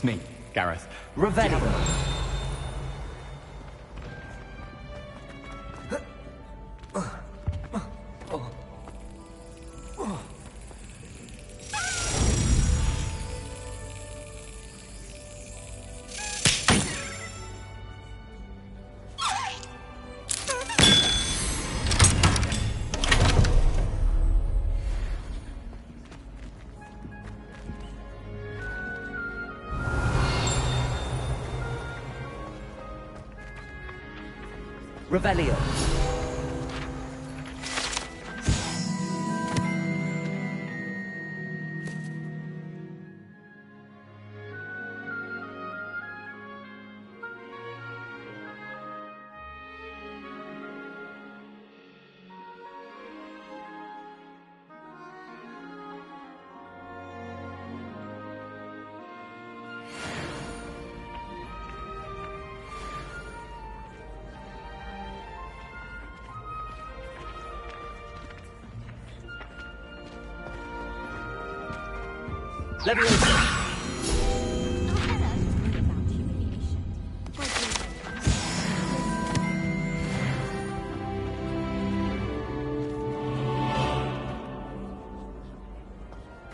it's me, Gareth. Revelio. Revelio.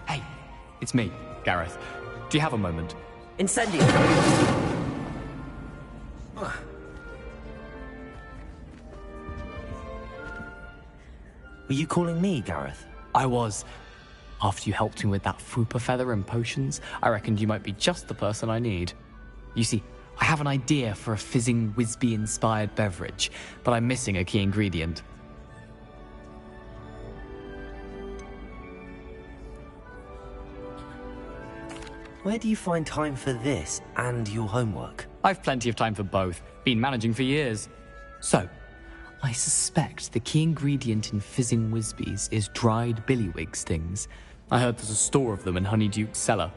Hey, it's me, Gareth. Do you have a moment? Incendio. Were you calling me, Gareth? I was. After you helped me with that Fupa feather and potions, I reckoned you might be just the person I need. You see, I have an idea for a fizzing Whizbee-inspired beverage, but I'm missing a key ingredient. Where do you find time for this and your homework? I've plenty of time for both. Been managing for years. So, I suspect the key ingredient in fizzing Whizbees is dried billywig stings. I heard there's a store of them in Honeyduke's cellar.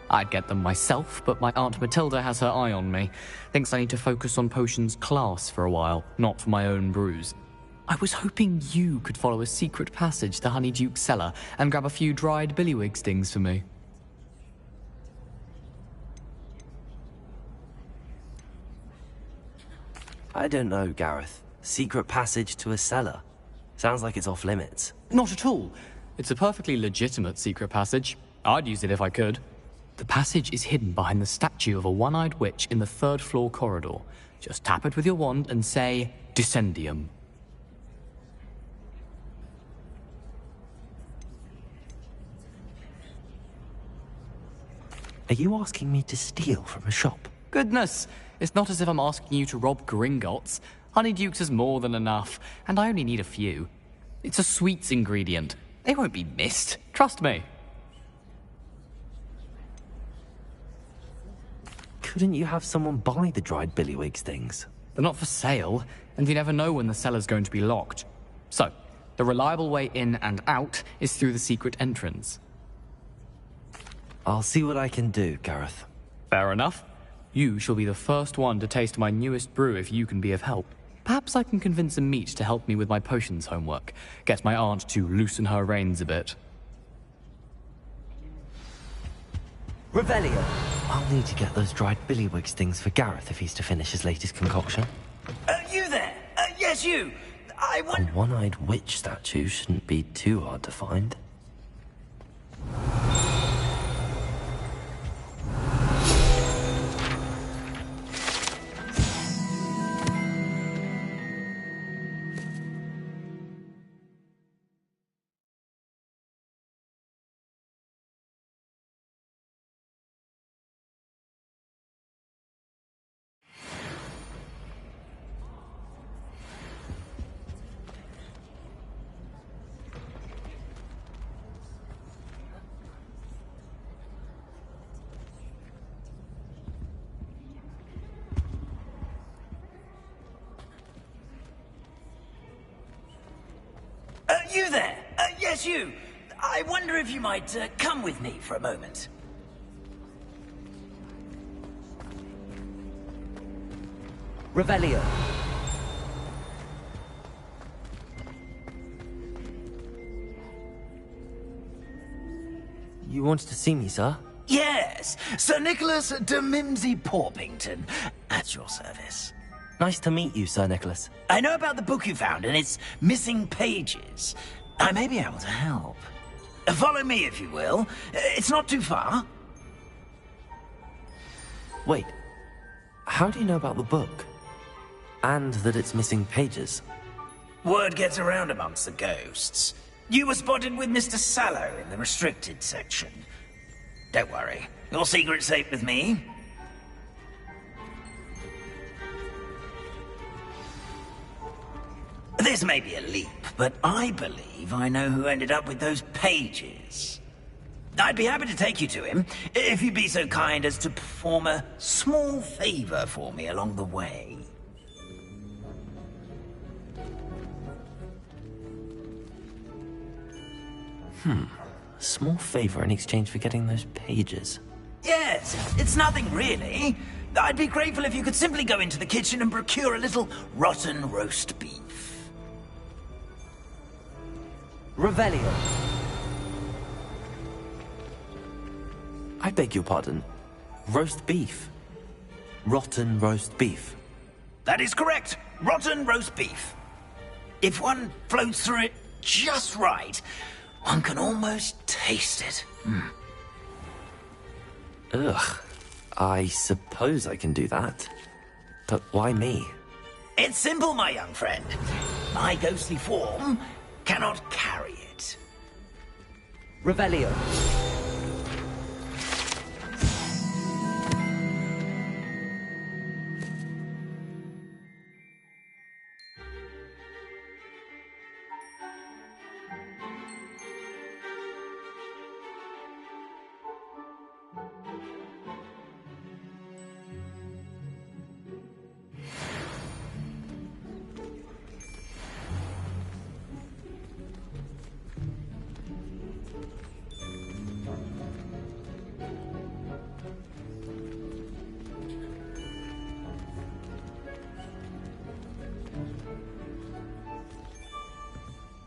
I'd get them myself, but my Aunt Matilda has her eye on me. Thinks I need to focus on potions class for a while, not for my own brews. I was hoping you could follow a secret passage to Honeyduke's cellar and grab a few dried billywig stings for me. I don't know, Gareth. Secret passage to a cellar. Sounds like it's off limits. Not at all. It's a perfectly legitimate secret passage. I'd use it if I could. The passage is hidden behind the statue of a one-eyed witch in the third-floor corridor. Just tap it with your wand and say, Descendium. Are you asking me to steal from a shop? Goodness, it's not as if I'm asking you to rob Gringotts. Honeyduke's is more than enough, and I only need a few. It's a sweets ingredient. They won't be missed. Trust me. Couldn't you have someone buy the dried billywig stings? They're not for sale, and you never know when the cellar's going to be locked. So, the reliable way in and out is through the secret entrance. I'll see what I can do, Gareth. Fair enough. You shall be the first one to taste my newest brew if you can be of help. Perhaps I can convince a meat to help me with my potions homework. Get my aunt to loosen her reins a bit. Revelio. I'll need to get those dried billywig stings for Gareth if he's to finish his latest concoction. You there? Yes, you. I A want... one-eyed witch statue shouldn't be too hard to find. You there? Yes, you. I wonder if you might come with me for a moment. Revelio. You wanted to see me, sir? Yes, Sir Nicholas de Mimsy Porpington, at your service. Nice to meet you, Sir Nicholas. I know about the book you found and its missing pages. I may be able to help. Follow me, if you will. It's not too far. Wait, how do you know about the book? And that it's missing pages? Word gets around amongst the ghosts. You were spotted with Mr. Sallow in the restricted section. Don't worry, your secret's safe with me. This may be a leap, but I believe I know who ended up with those pages. I'd be happy to take you to him, if you'd be so kind as to perform a small favor for me along the way. A small favor in exchange for getting those pages. Yes, it's nothing really. I'd be grateful if you could simply go into the kitchen and procure a little rotten roast beef. Revelio. I beg your pardon. Roast beef. Rotten roast beef. That is correct. Rotten roast beef. If one floats through it just right, one can almost taste it. Ugh. I suppose I can do that. But why me? It's simple, my young friend. My ghostly form cannot carry it. Revelio.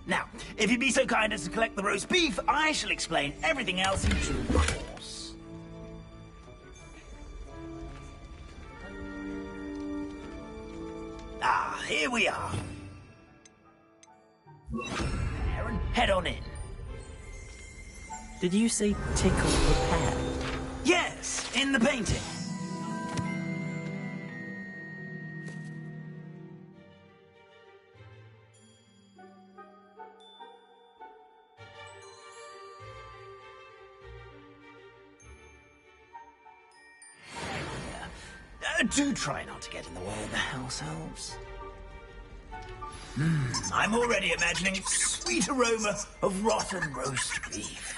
Now, if you'd be so kind as to collect the roast beef, I shall explain everything else in due course. Ah, here we are. There, and head on in. Did you say tickle repair? Yes, in the painting. Do try not to get in the way of the house elves. I'm already imagining sweet aroma of rotten roast beef.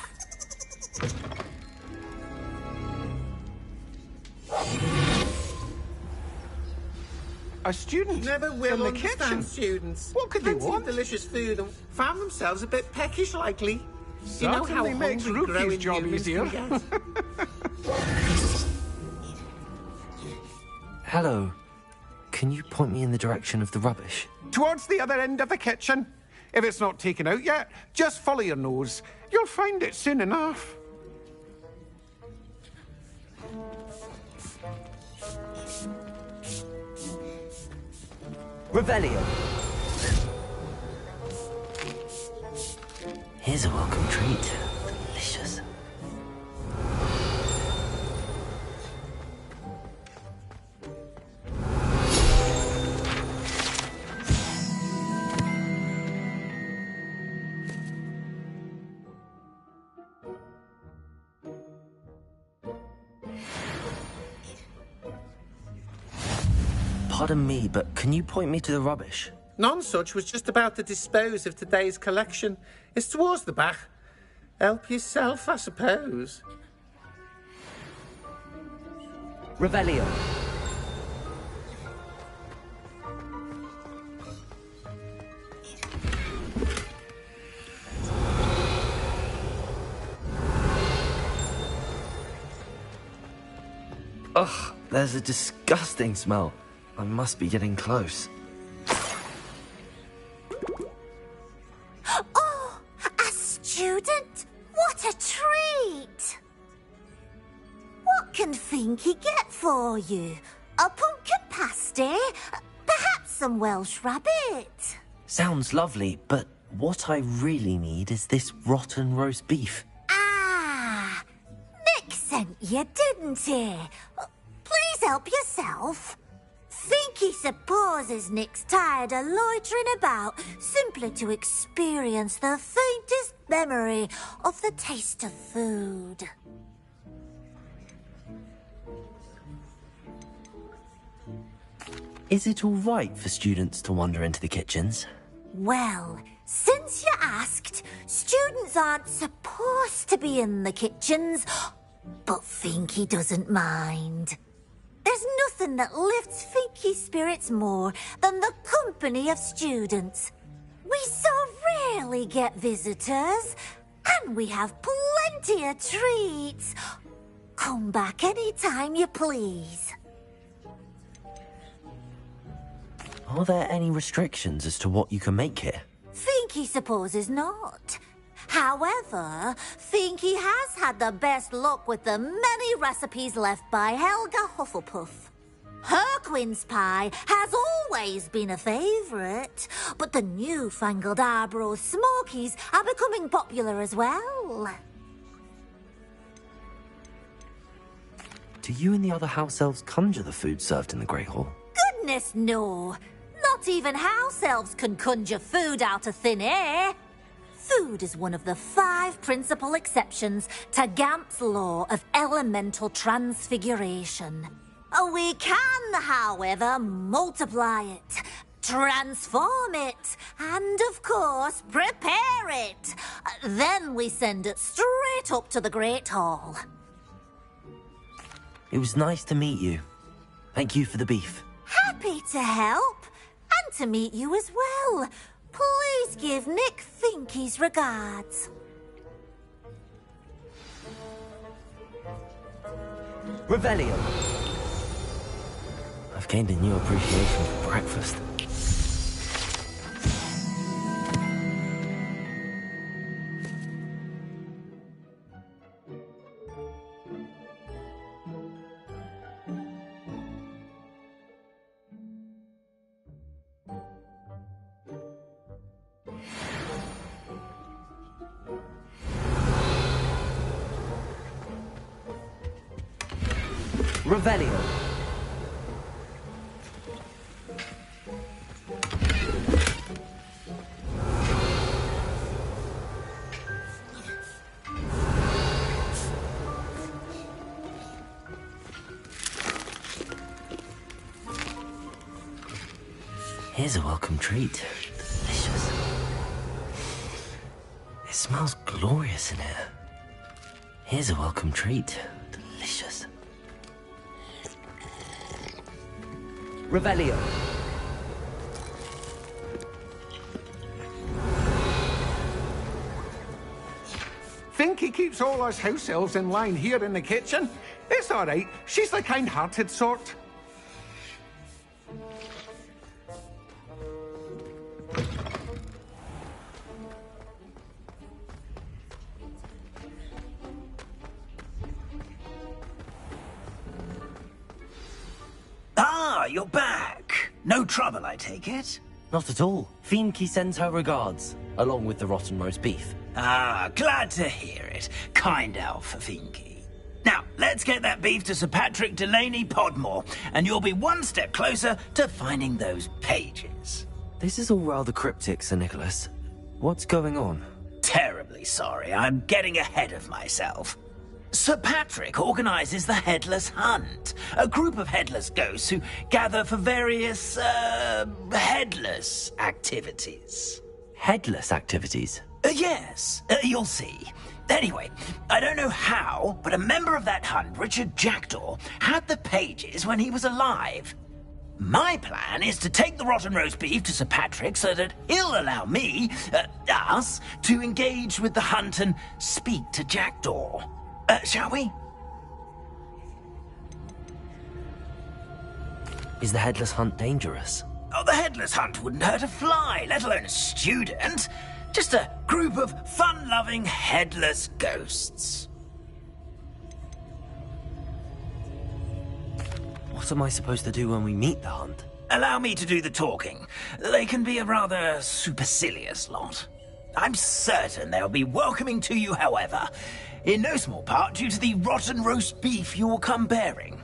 A student Never will in the understand kitchen. students. What could they Plenty of want? delicious food and found themselves a bit peckish likely. You know how Certainly makes hungry Rookie's growing job humans easier. can get. Hello. Can you point me in the direction of the rubbish? Towards the other end of the kitchen. If it's not taken out yet, just follow your nose. You'll find it soon enough. Revelio. Here's a welcome treat. Delicious. Pardon me, but can you point me to the rubbish? Nonsuch was just about to dispose of today's collection. It's towards the back. Help yourself, I suppose. Revelio. Ugh, there's a disgusting smell. I must be getting close. Oh, a student? What a treat! for you. A pumpkin pasty, perhaps some Welsh rabbit. Sounds lovely, but what I really need is this rotten roast beef. Ah, Nick sent you, didn't he? Please help yourself. Think he supposes Nick's tired of loitering about simply to experience the faintest memory of the taste of food. Is it all right for students to wander into the kitchens? Well, since you asked, students aren't supposed to be in the kitchens, but Finky doesn't mind. There's nothing that lifts Finky's spirits more than the company of students. We so rarely get visitors, and we have plenty of treats. Come back any time you please. Are there any restrictions as to what you can make here? Finky supposes not. However, Finky has had the best luck with the many recipes left by Helga Hufflepuff. Her quince pie has always been a favourite, but the newfangled Arbroath Smokies are becoming popular as well. Do you and the other house elves conjure the food served in the Great Hall? Goodness, no. Not even house elves can conjure food out of thin air. Food is one of the 5 principal exceptions to Gamp's law of elemental transfiguration. We can, however, multiply it, transform it, and, of course, prepare it. Then we send it straight up to the Great Hall. It was nice to meet you. Thank you for the beef. Happy to help, and to meet you as well. Please give Nick Finky's regards. Revelio. I've gained a new appreciation for breakfast. Revelio. Here's a welcome treat. Delicious. It smells glorious in here. Here's a welcome treat. Delicious. Revelio. Finky keeps all us house elves in line here in the kitchen. It's all right. She's the kind-hearted sort. Ah, you're back. No trouble, I take it? Not at all. Finky sends her regards, along with the rotten roast beef. Ah, glad to hear it. Kind elf, Finky. Now, let's get that beef to Sir Patrick Delaney Podmore, and you'll be one step closer to finding those pages. This is all rather cryptic, Sir Nicholas. What's going on? Terribly sorry, I'm getting ahead of myself. Sir Patrick organises the Headless Hunt, a group of headless ghosts who gather for various, headless activities. Headless activities? Yes, you'll see. Anyway, I don't know how, but a member of that hunt, Richard Jackdaw, had the pages when he was alive. My plan is to take the rotten roast beef to Sir Patrick so that he'll allow me, us, to engage with the hunt and speak to Jackdaw. Shall we? Is the Headless Hunt dangerous? Oh, the Headless Hunt wouldn't hurt a fly, let alone a student. Just a group of fun-loving headless ghosts. What am I supposed to do when we meet the hunt? Allow me to do the talking. They can be a rather supercilious lot. I'm certain they'll be welcoming to you, however, in no small part due to the rotten roast beef you will come bearing.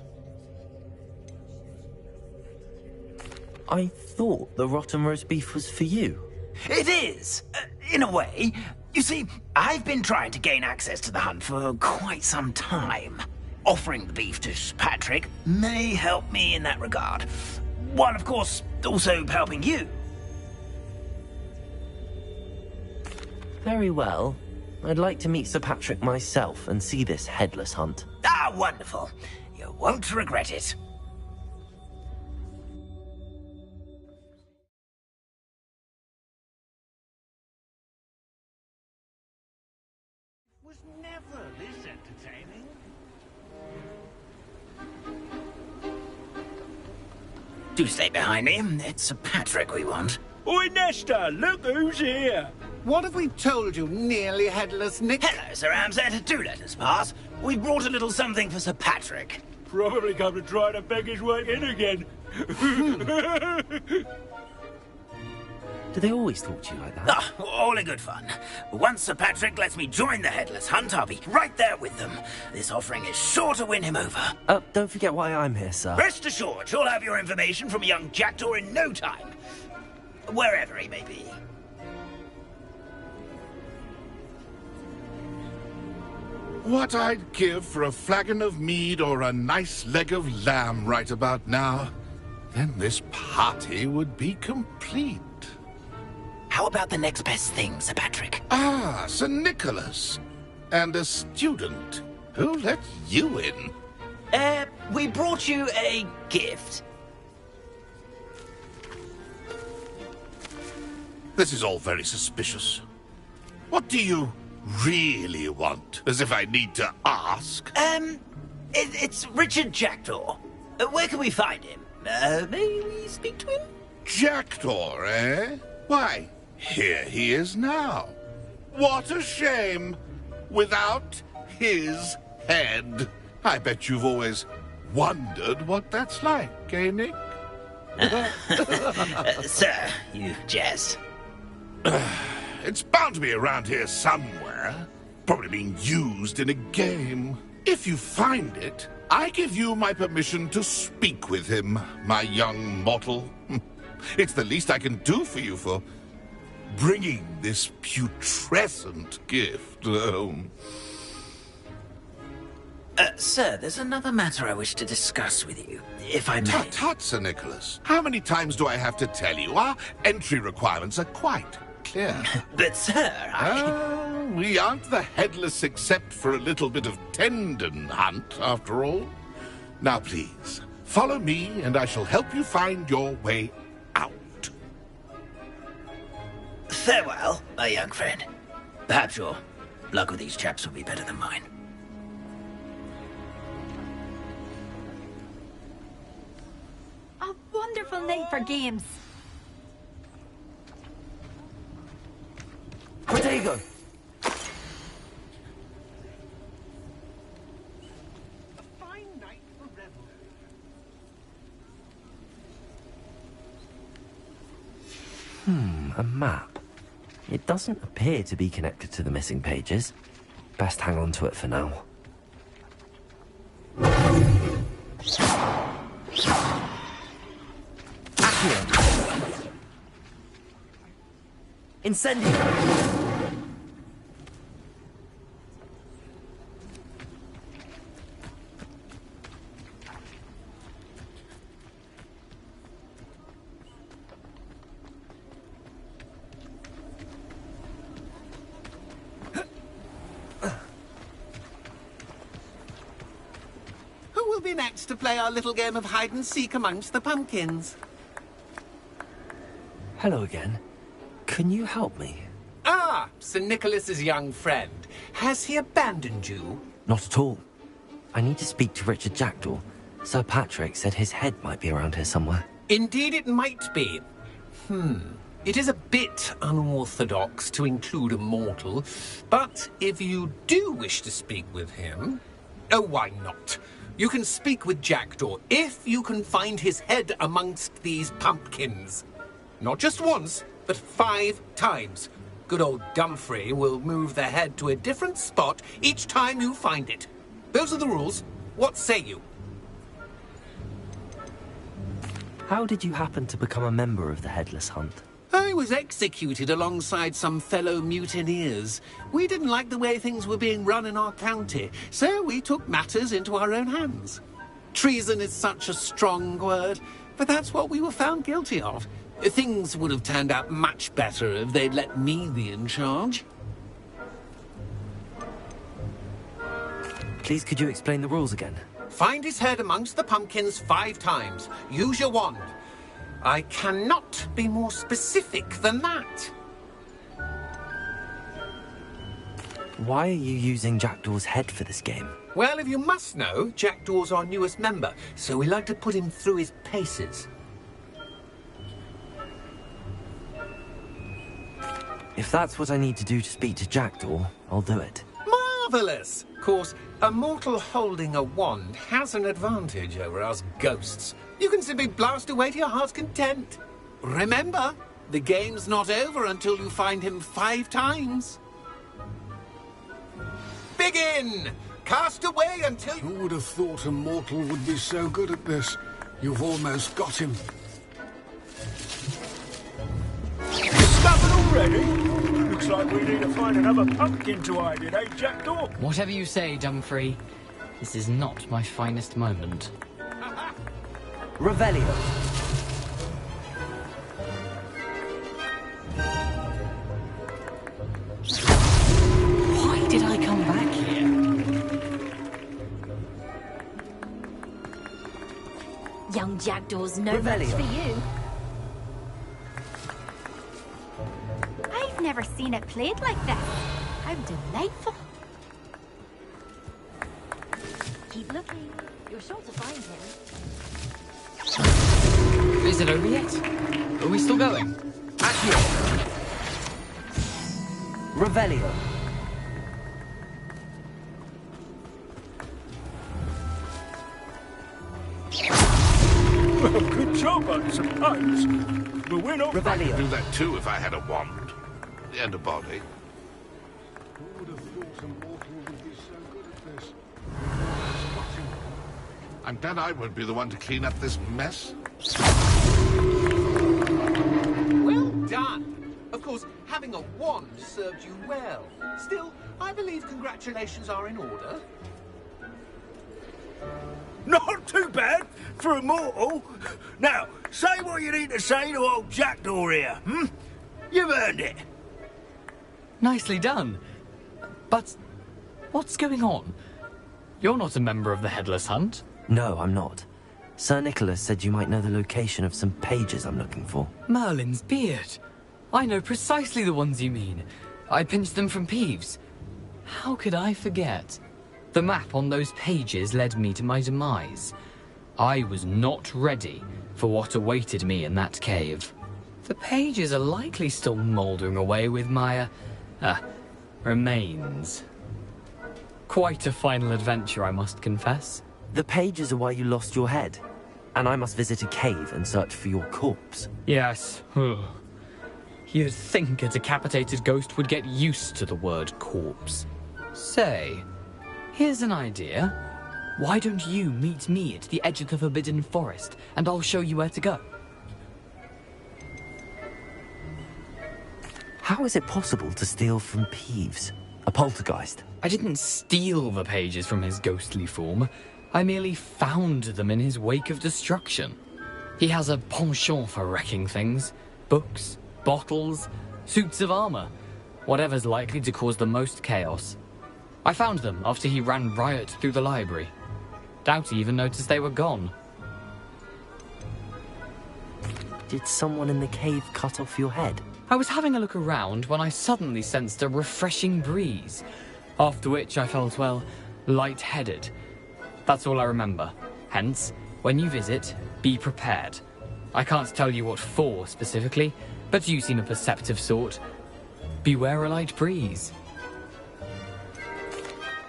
I thought the rotten roast beef was for you. It is, in a way. You see, I've been trying to gain access to the hunt for quite some time. Offering the beef to Sir Patrick may help me in that regard. While, of course, also helping you. Very well. I'd like to meet Sir Patrick myself and see this headless hunt. Ah, wonderful. You won't regret it. Was never this entertaining. Do stay behind me. It's Sir Patrick we want. Oi, Nesta, look who's here. What have we told you, nearly headless Nick? Hello, Sir Ramsay. Do let us pass. We've brought a little something for Sir Patrick. Probably come to try to beg his way in again. Do they always talk to you like that? Ah, all in good fun. Once Sir Patrick lets me join the Headless Hunt, I'll be right there with them. This offering is sure to win him over. Don't forget why I'm here, sir. Rest assured, you'll have your information from a young jackdaw in no time. Wherever he may be. What I'd give for a flagon of mead or a nice leg of lamb right about now. Then this party would be complete. How about the next best thing, Sir Patrick? Ah, Sir Nicholas. And a student. Who let you in? We brought you a gift. This is all very suspicious. What do you really want? As if I need to ask. It's Richard Jackdaw. Where can we find him? May we speak to him? Jackdaw, eh? Why, here he is now. What a shame. Without his head. I bet you've always wondered what that's like, eh, Nick? Sir, you jest. It's bound to be around here somewhere. Probably being used in a game. If you find it, I give you my permission to speak with him, my young mortal. It's the least I can do for you for bringing this putrescent gift home. Sir, there's another matter I wish to discuss with you, if I may. Tut, tut, Sir Nicholas. How many times do I have to tell you? Our entry requirements are quite clear. But, sir, We aren't the headless except for a little bit of tendon hunt, after all. Now, please, follow me, and I shall help you find your way out. Farewell, my young friend. Perhaps your luck with these chaps will be better than mine. A wonderful night for games. Protego! A map. It doesn't appear to be connected to the missing pages. Best hang on to it for now. Accio! Incendio! Next to play our little game of hide-and-seek amongst the pumpkins. Hello again. Can you help me? Ah, Sir Nicholas's young friend. Has he abandoned you? Not at all. I need to speak to Richard Jackdaw. Sir Patrick said his head might be around here somewhere. Indeed it might be. It is a bit unorthodox to include a mortal, but if you do wish to speak with him... Oh, why not? You can speak with Jackdaw if you can find his head amongst these pumpkins. Not just once, but 5 times. Good old Dumfrey will move the head to a different spot each time you find it. Those are the rules. What say you? How did you happen to become a member of the Headless Hunt? I was executed alongside some fellow mutineers. We didn't like the way things were being run in our county, so we took matters into our own hands. Treason is such a strong word, but that's what we were found guilty of. Things would have turned out much better if they'd let me be in charge. Please, could you explain the rules again? Find his head amongst the pumpkins 5 times. Use your wand. I cannot be more specific than that. Why are you using Jackdaw's head for this game? Well, if you must know, Jackdaw's our newest member, so we like to put him through his paces. If that's what I need to do to speak to Jackdaw, I'll do it. Marvellous! Of course, a mortal holding a wand has an advantage over us ghosts. You can simply blast away to your heart's content. Remember, the game's not over until you find him 5 times. Begin! Cast away until you... Who would have thought a mortal would be so good at this? You've almost got him. Stubborn already? Looks like we need to find another pumpkin to hide in, eh, Jackdaw? Whatever you say, Dumfrey. This is not my finest moment. Revelio. Why did I come back here? Young Jackdaw's no match for you. I've never seen it played like this. How delightful. Keep looking. You're sure to find him. Is it over yet? Are we still going? Accio. Revelio. Well, good job, I suppose. But we're not... I could do that too if I had a wand. And a body. Who would have thought a mortal would be so good at this? Got him. I'm glad I won't be the one to clean up this mess. Well done! Of course, having a wand served you well. Still, I believe congratulations are in order. Not too bad for a mortal. Now, say what you need to say to old Jackdaw here, hmm? You've earned it. Nicely done. But what's going on? You're not a member of the Headless Hunt. No, I'm not. Sir Nicholas said you might know the location of some pages I'm looking for. Merlin's beard. I know precisely the ones you mean. I pinched them from Peeves. How could I forget? The map on those pages led me to my demise. I was not ready for what awaited me in that cave. The pages are likely still mouldering away with my, remains. Quite a final adventure, I must confess. The pages are why you lost your head, and I must visit a cave and search for your corpse. Yes. You'd think a decapitated ghost would get used to the word corpse. Say, here's an idea. Why don't you meet me at the edge of the Forbidden Forest, and I'll show you where to go? How is it possible to steal from Peeves? A poltergeist? I didn't steal the pages from his ghostly form. I merely found them in his wake of destruction. He has a penchant for wrecking things. Books, bottles, suits of armor. Whatever's likely to cause the most chaos. I found them after he ran riot through the library. Doubt he even noticed they were gone. Did someone in the cave cut off your head? I was having a look around when I suddenly sensed a refreshing breeze. After which I felt, well, lightheaded. That's all I remember. Hence, when you visit, be prepared. I can't tell you what for specifically, but you seem a perceptive sort. Beware a light breeze.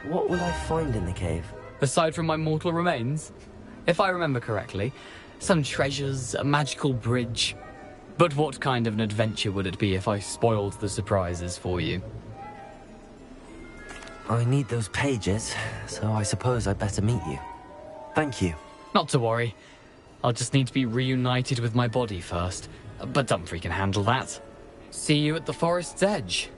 What will I find in the cave? Aside from my mortal remains? If I remember correctly, some treasures, a magical bridge. But what kind of an adventure would it be if I spoiled the surprises for you? I need those pages, so I suppose I'd better meet you. Thank you. Not to worry. I'll just need to be reunited with my body first. But Dumfries can handle that. See you at the forest's edge.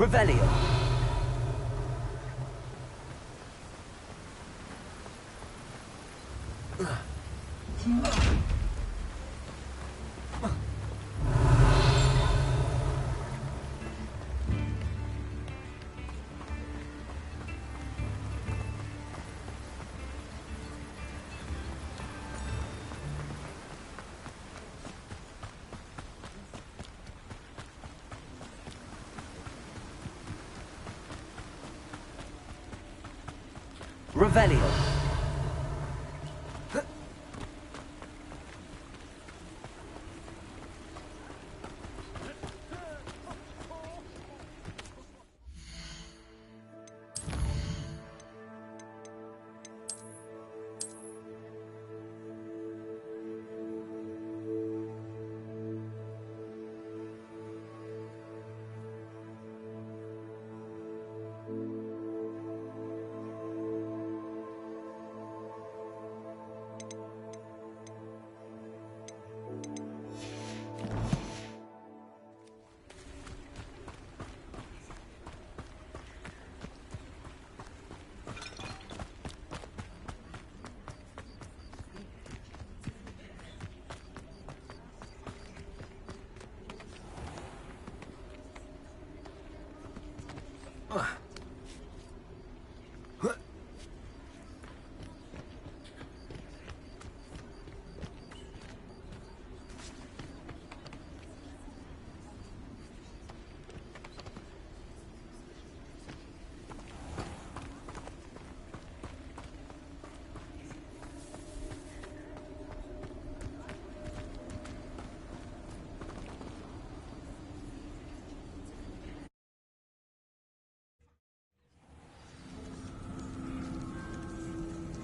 Revelio. Revelio.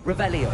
Revelio.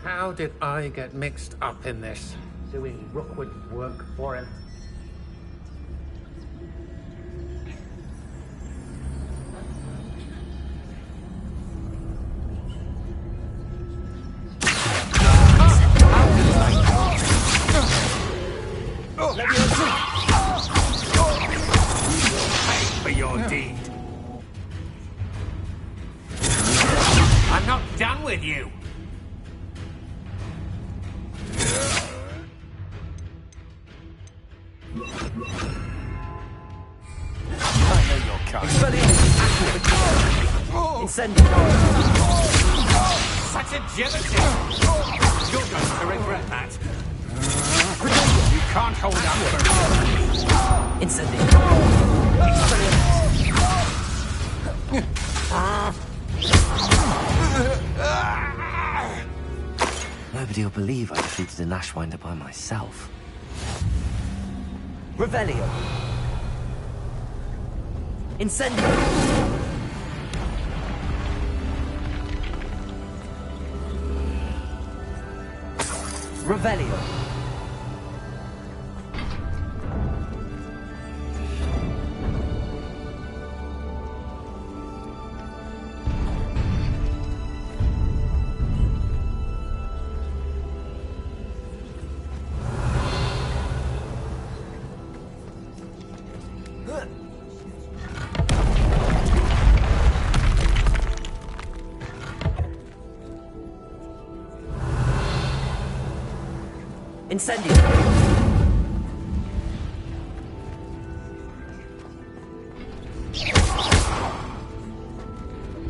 How did I get mixed up in this? Doing Rookwood's work for him? Pay for your deed. I'm not done with you. Incendio. Such agility! You're going to regret that. You can't hold up for Incendio. Nobody will believe I defeated an Ashwinder by myself. Revelio. Incendio. Revelio. Incendio.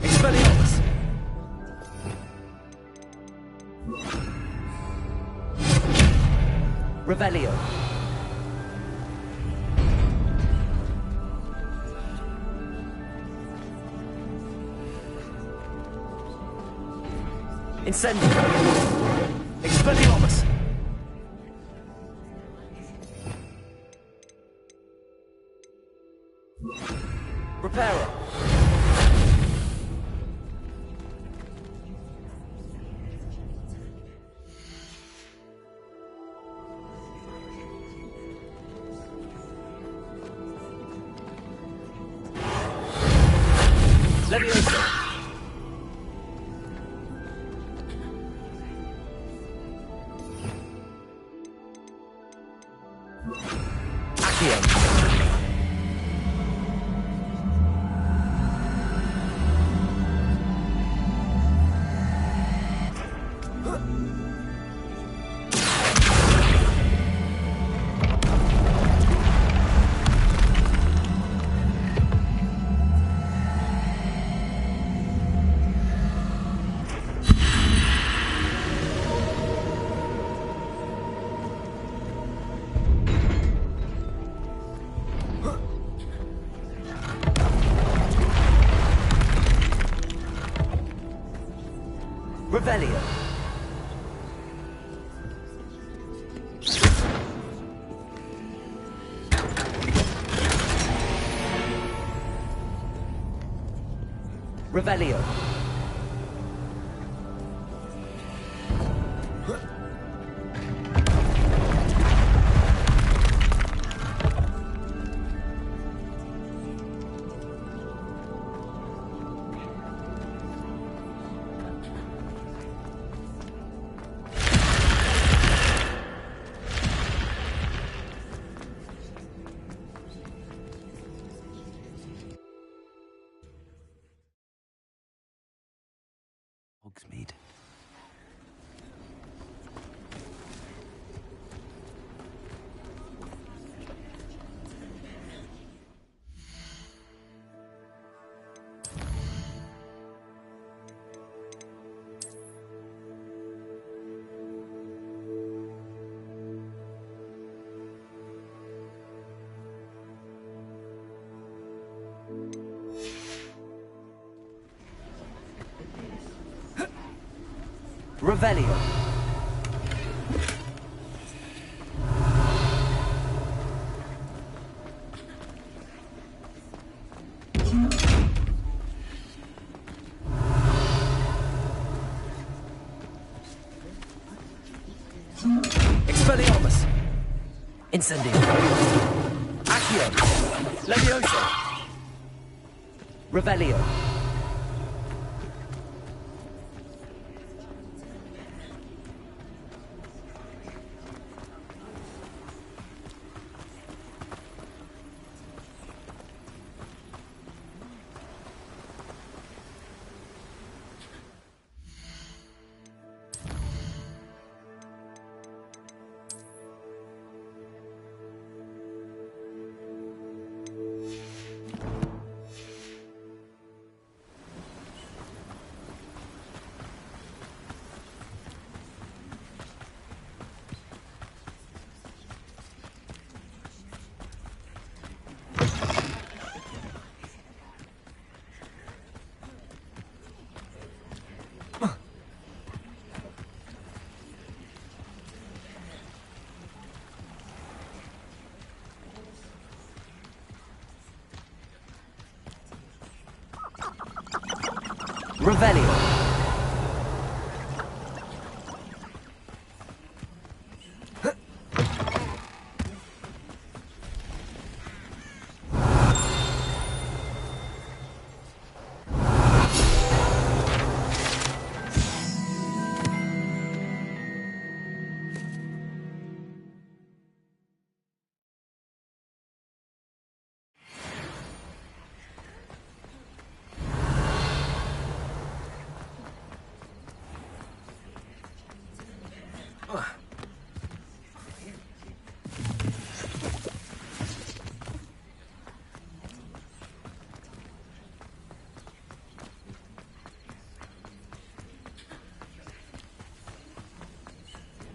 Expelliarmus. Revelio. Incendio. Expelliarmus. Reparo. Leviosa. Accio. Revelio. Revelio. Hogsmeade. Revelio. Expelliarmus. Incendio. Accio. Levioso. Revelio. Revelio.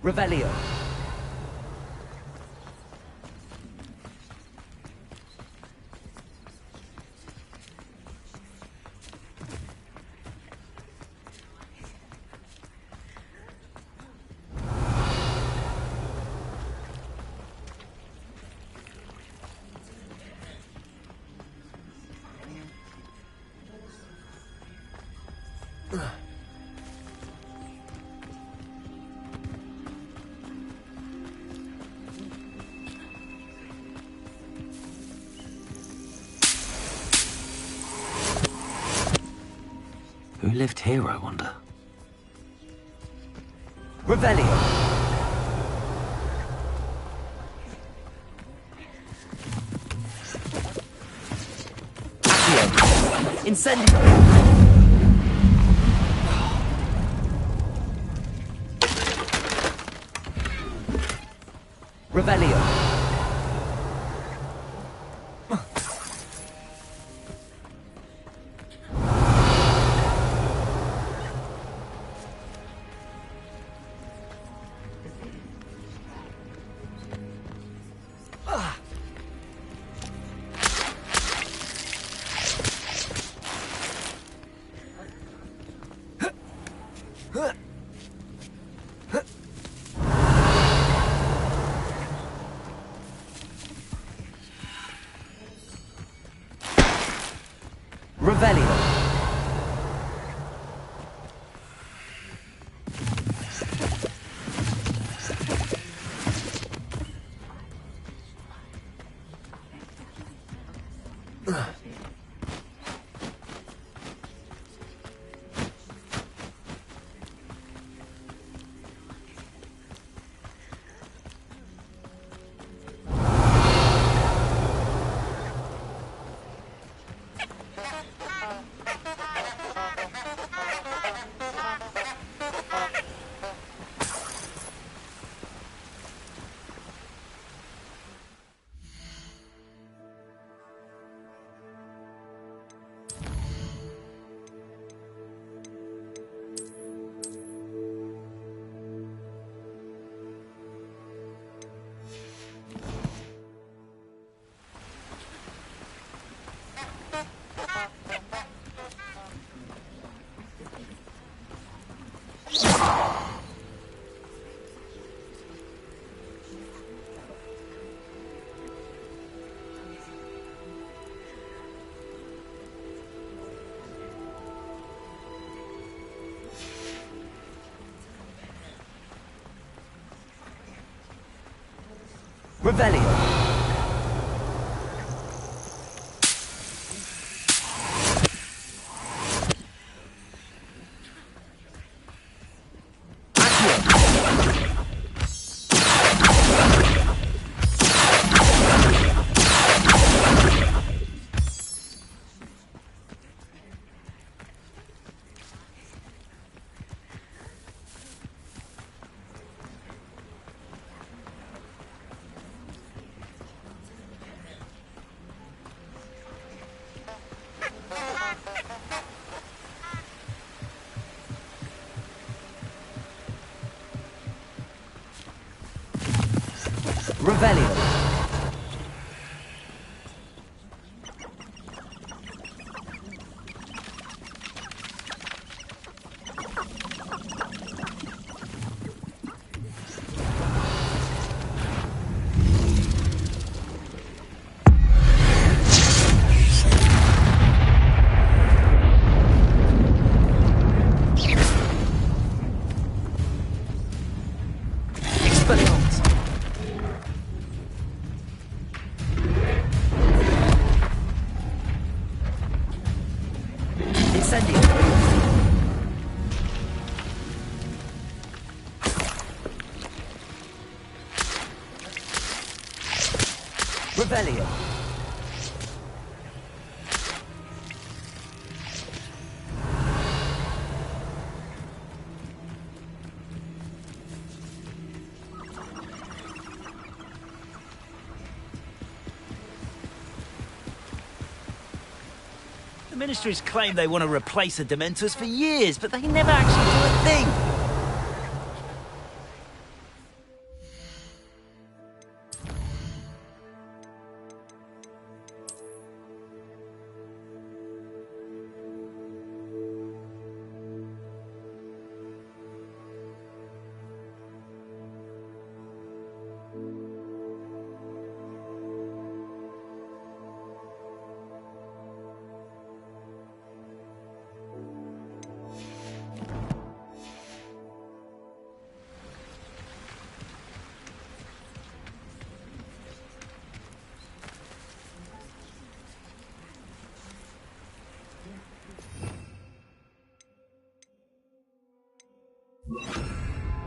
Revelio. Who lived here, I wonder? Revelio. Accio. Incendio. Revelio. Revelio. Revelio. Revelio. Revelio. The Ministry's claimed they want to replace the Dementors for years, but they never actually do a thing.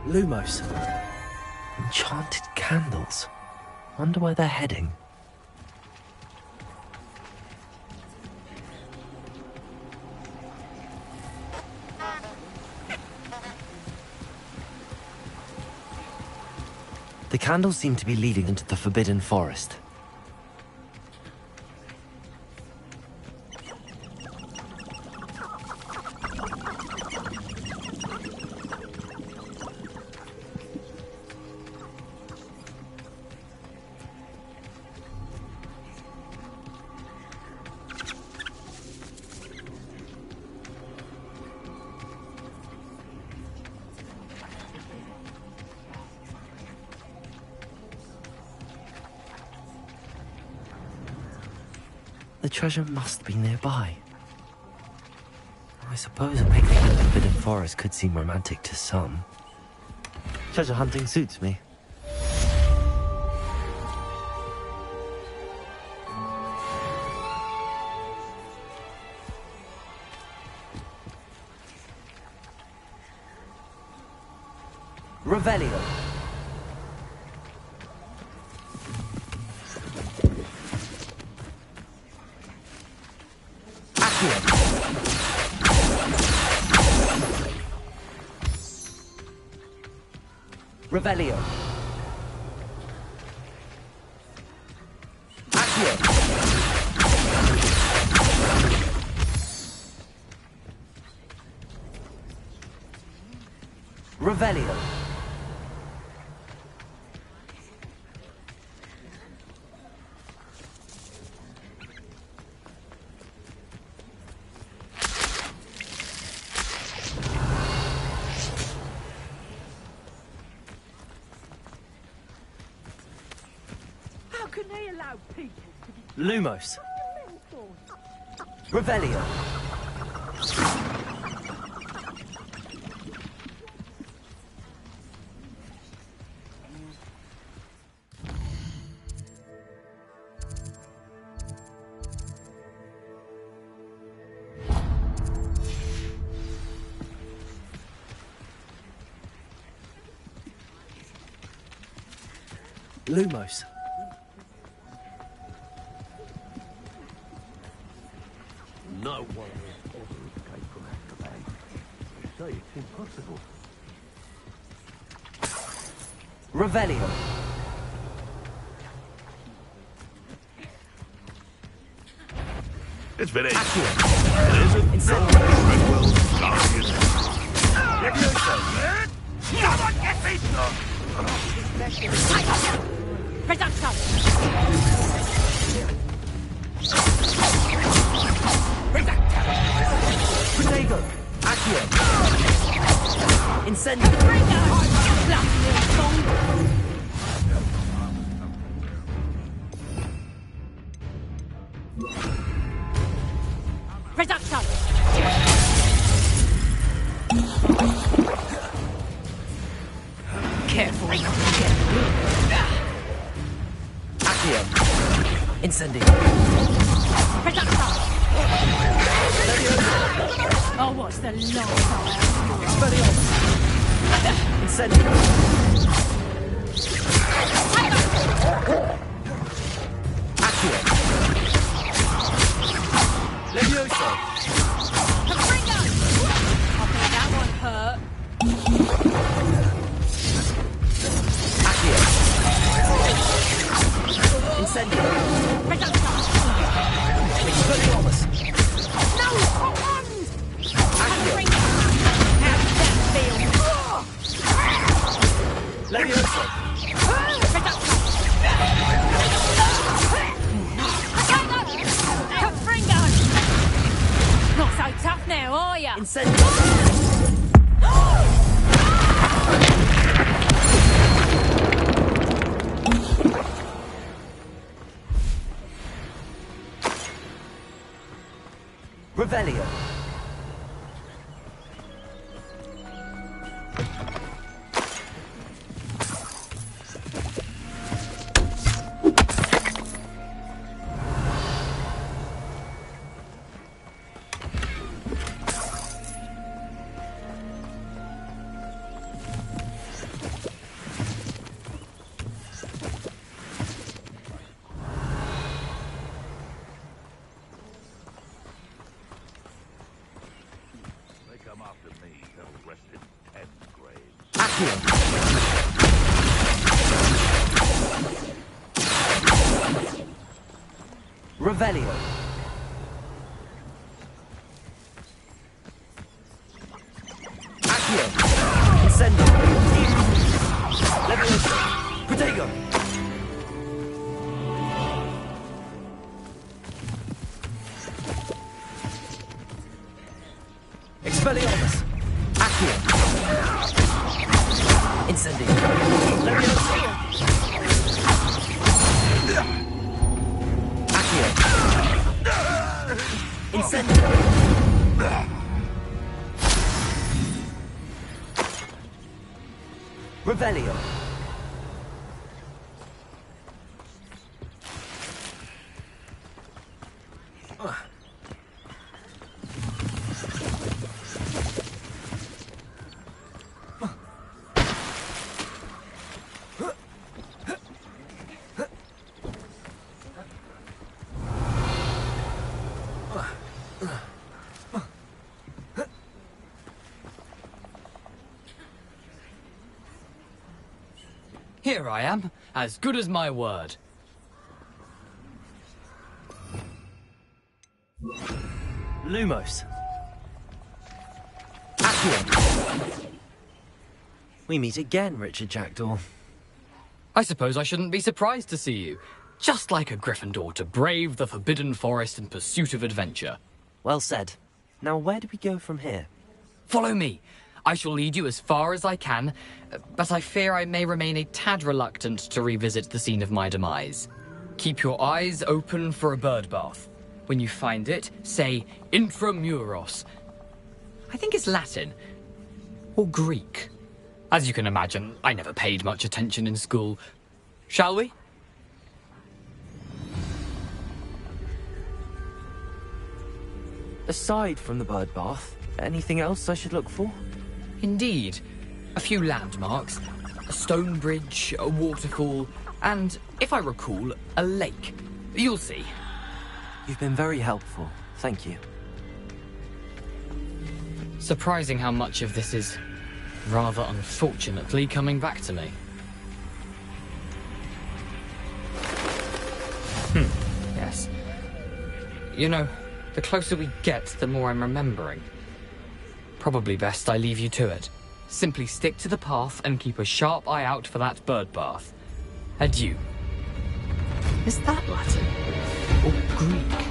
Lumos. Enchanted candles. Wonder where they're heading. The candles seem to be leading into the Forbidden Forest. The treasure must be nearby. I suppose a picnic in the Forbidden Forest could seem romantic to some. Treasure hunting suits me. Revelio. Revelio. Accio. Revelio. Lumos. Revelio. Lumos. No one has ever escaped from Azkaban. They say it's impossible. Revelio. It's finished. Accio. Incendio. Well started. Levioso. Come on, get me! Reduction! Protego. Accio. Incendio. Reduction! Careful. Accio. Incendio. Reduction! Oh, what's the last Expelliarmus. Incendio. Accio. Levioso. Ringo! I think that one hurt. Accio. Incendio. Reduction! Expelliarmus. No! Hold on! Accio. Ringo! How does that feel? Levioso. Reduction! Ringo! Not so tough now, are ya? Incendio. Revelio. They come after me, they'll rest in 10 graves. Accio. Revelio. Accio. Incendio. Levioso. Protego. Expelliarmus. Accio. Incendio. Levioso. Accio. Incendio. Revelio. Here I am, as good as my word. Lumos. Accio. We meet again, Richard Jackdaw. I suppose I shouldn't be surprised to see you. Just like a Gryffindor to brave the Forbidden Forest in pursuit of adventure. Well said. Now, where do we go from here? Follow me. I shall lead you as far as I can, but I fear I may remain a tad reluctant to revisit the scene of my demise. Keep your eyes open for a bird bath. When you find it, say intramuros. I think it's Latin. Or Greek. As you can imagine, I never paid much attention in school. Shall we? Aside from the bird bath, anything else I should look for? Indeed. A few landmarks. A stone bridge, a waterfall, And, if I recall, a lake. You'll see. You've been very helpful. Thank you. Surprising how much of this is, rather unfortunately, coming back to me. Yes. You know, the closer we get, the more I'm remembering. Probably best I leave you to it. Simply stick to the path and keep a sharp eye out for that bird bath. Adieu. Is that Latin? Or Greek?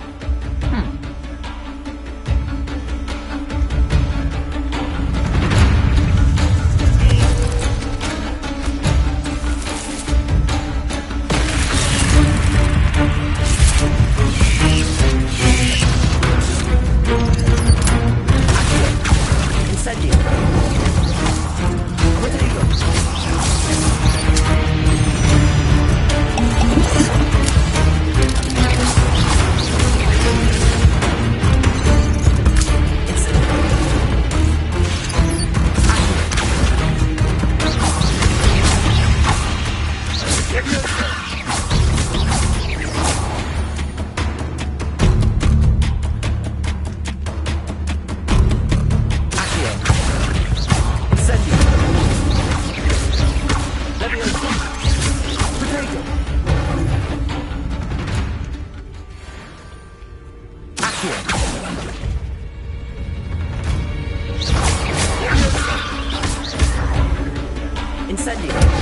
Incendio.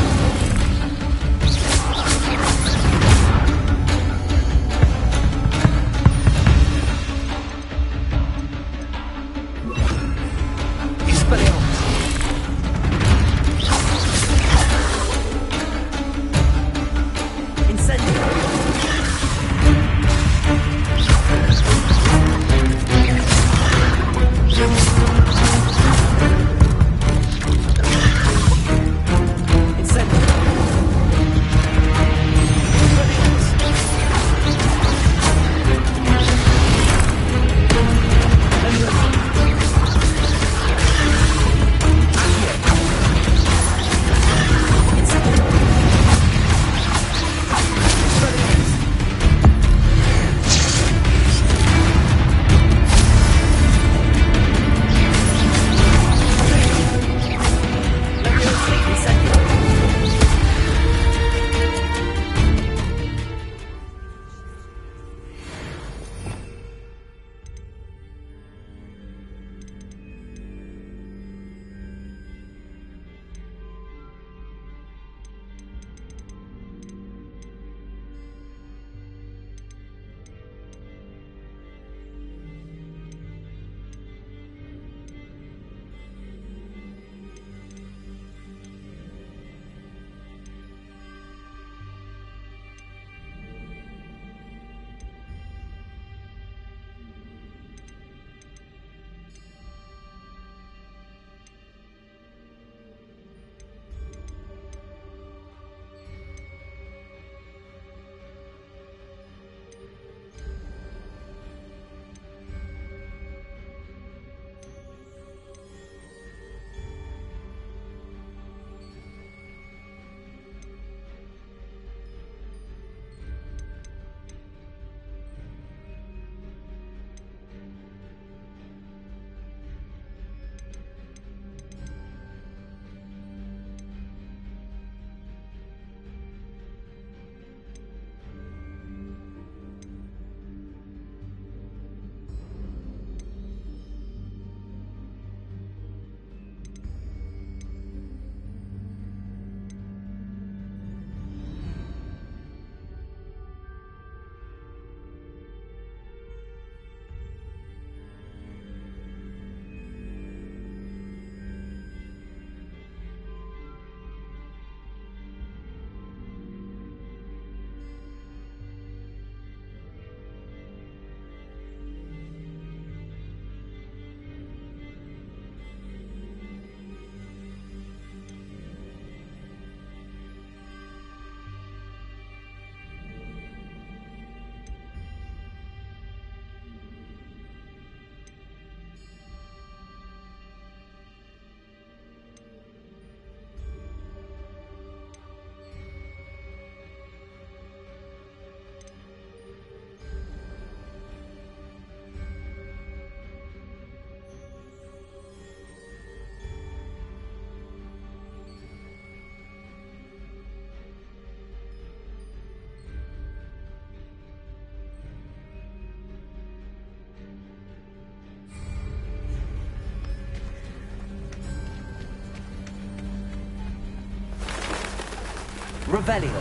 Revelio.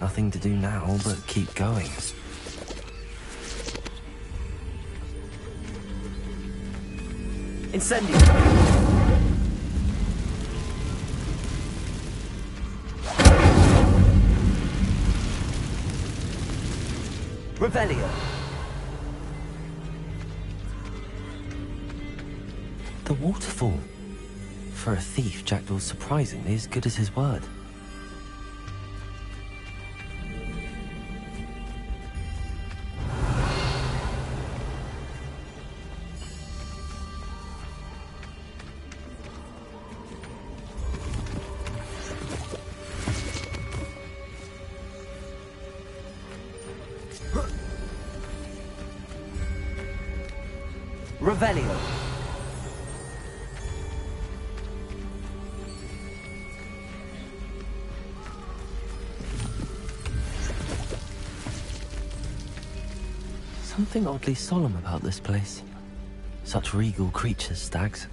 Nothing to do now but keep going. Incendio. Revelio. The waterfall. For a thief, Jackdaw's surprisingly as good as his word. Revelio. Something oddly solemn about this place. Such regal creatures, stags.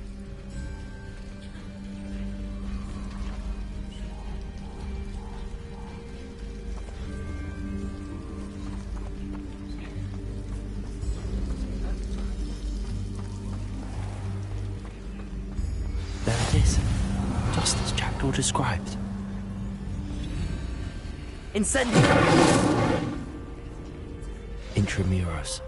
There it is, just as Jackdaw described. Incendio! Intramuros.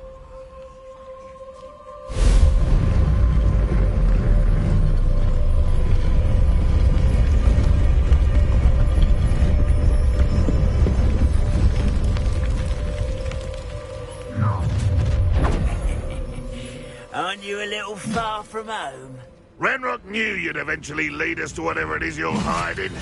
Aren't you a little far from home? Renrock knew you'd eventually lead us to whatever it is you're hiding.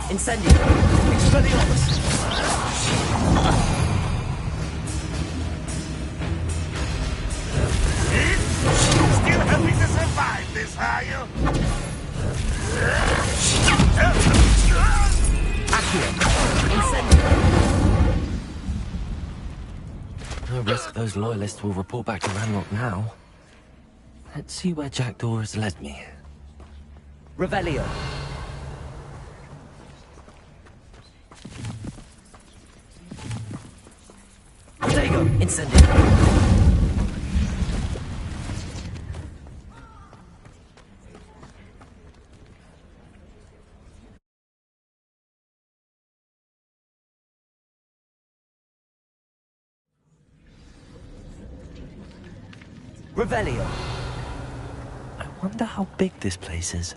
Incendio! Expelliarmus! Still happy to survive this, are you? Accio! Incendio! No risk those loyalists will report back to Ranrock now. Let's see where Jackdaw has led me. Revelio! Incendio. Revelio. I wonder how big this place is.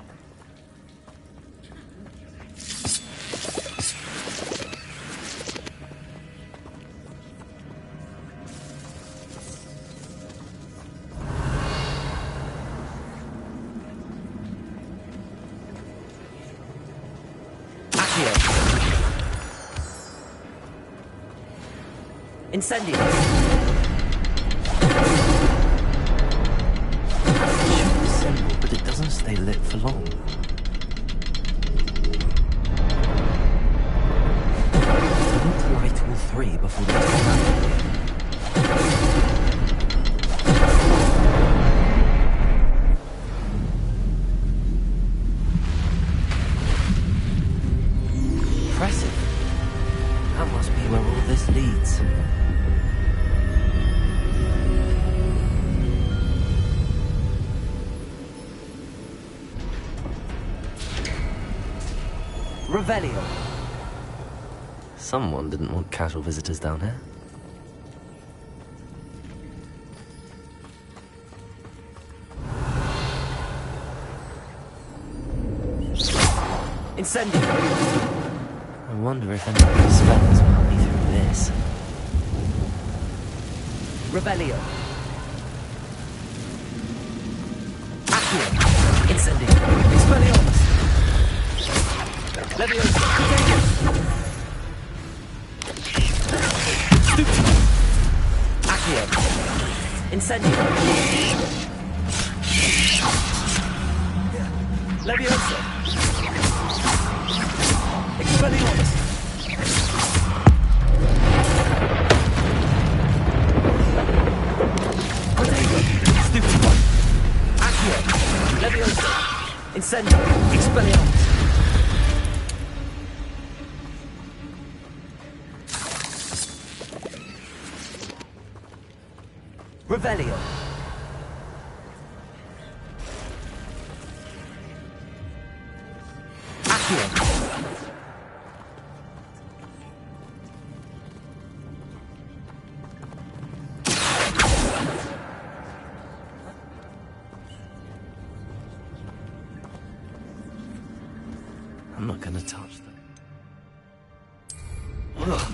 Incendio! It's simple, but it doesn't stay lit for long. I need to light all three before they turn out. Impressive. That must be where all this leads. Revelio. Someone didn't want casual visitors down here. Incendio! I wonder if anybody's spells will help me through this. Rebellio! Accio! Incendio! Expelliarmus! Leviosa! Stupid! Accio! Incendio! Leviosa! Expelliarmus! Stupid one! Accio! Leviosa! Incendio! Expelliarmus! Revelio! Accio! I'm not gonna touch them. Ugh.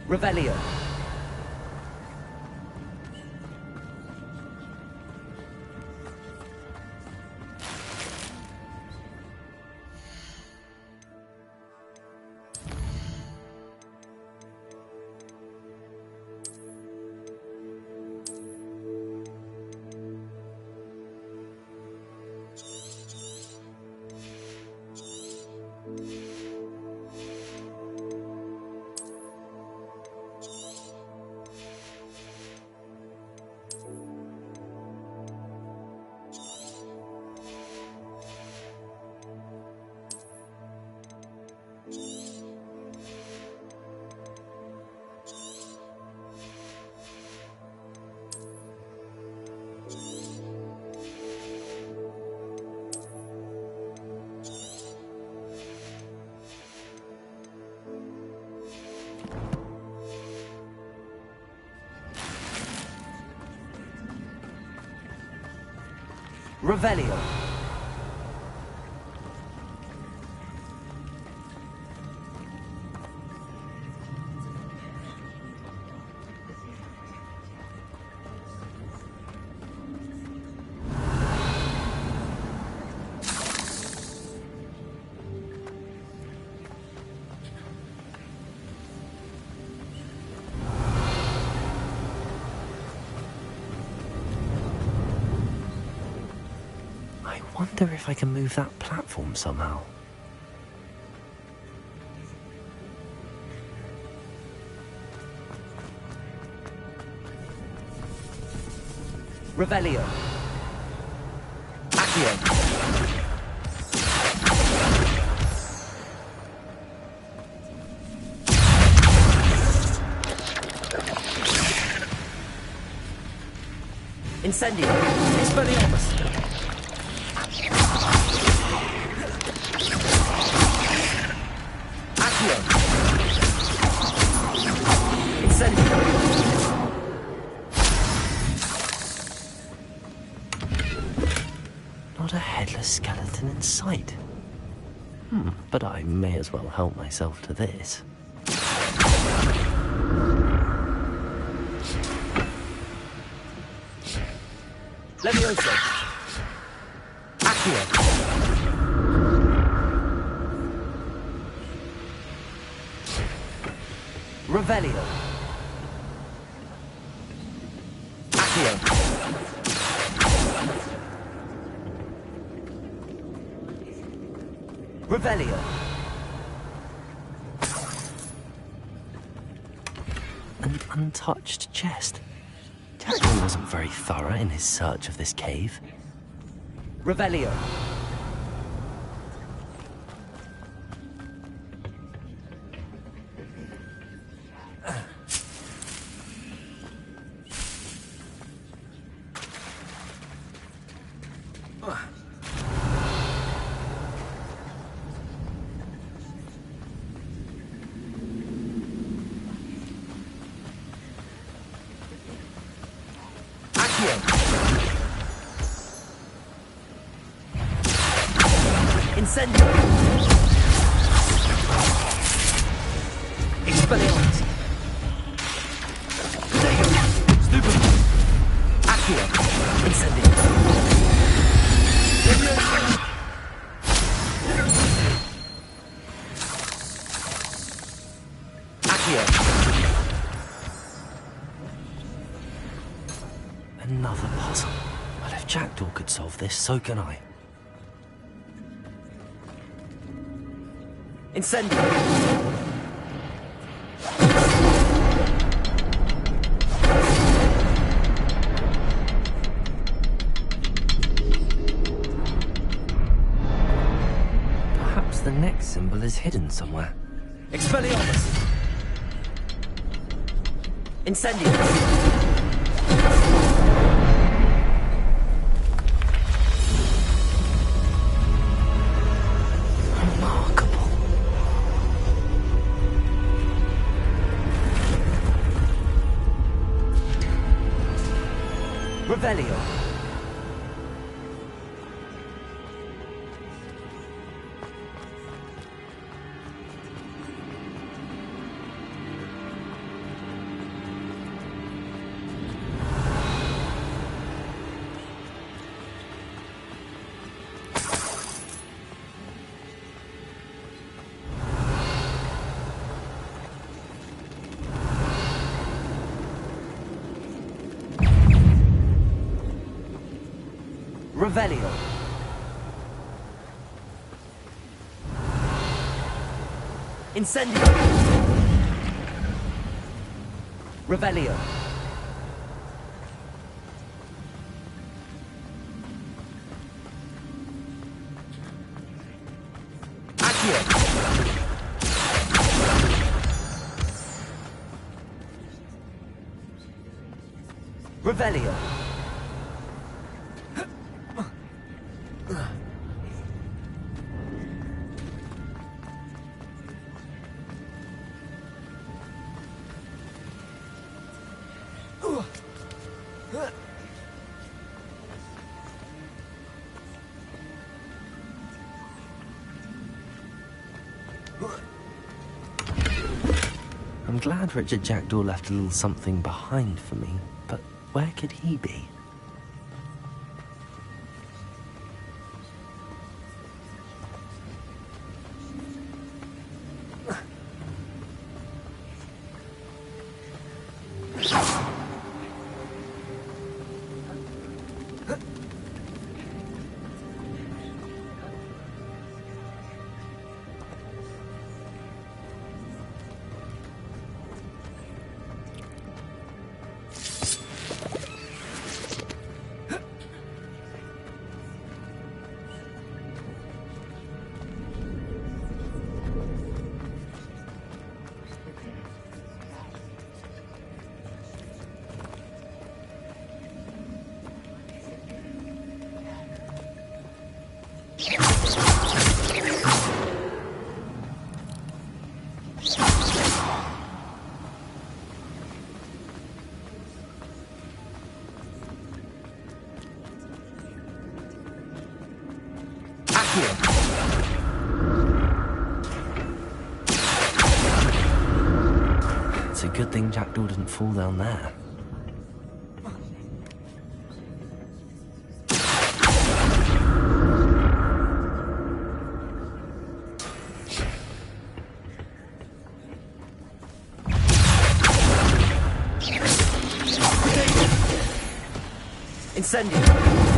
Revelio. Revelio. I wonder if I can move that platform somehow. Revelio. Accio. Incendio. Expelliarmus. Not a headless skeleton in sight. But I may as well help myself to this. Levioso. Accio. Revelio. Accio. Revelio. An untouched chest. Jackal wasn't very thorough in his search of this cave. Revelio. Incendio. Expelliarmus. Protego. Stupid. Accio. Incendio. Accio. Another puzzle. Well, if Jackdaw could solve this, so can I. Incendio. Perhaps the next symbol is hidden somewhere. Expelliarmus. Incendio. Revelio. Revelio. Incendio. Revelio. Accio. Revelio. I'm glad Richard Jackdaw left a little something behind for me, but where could he be? It's a good thing Jackdaw didn't fall down there. Incendio!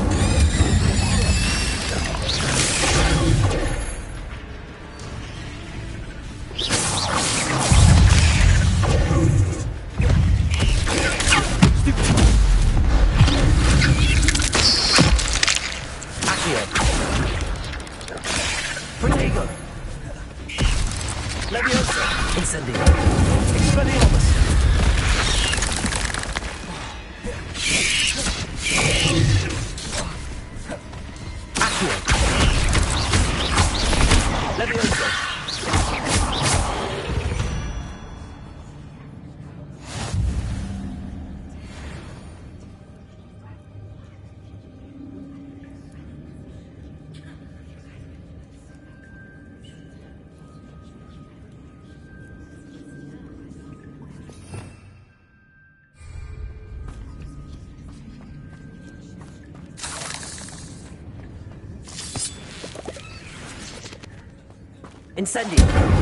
Incendio!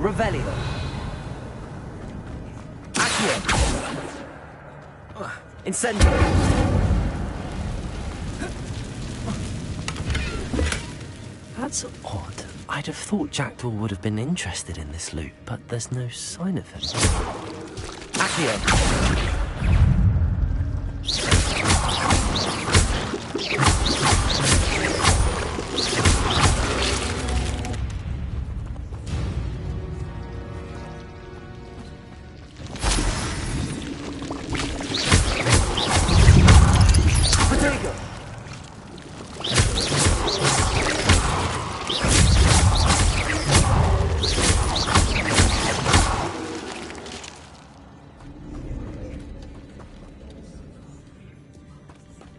Revelio. Accio. Incendio. That's odd. I'd have thought Jackdaw would have been interested in this loot, but there's no sign of him. Accio.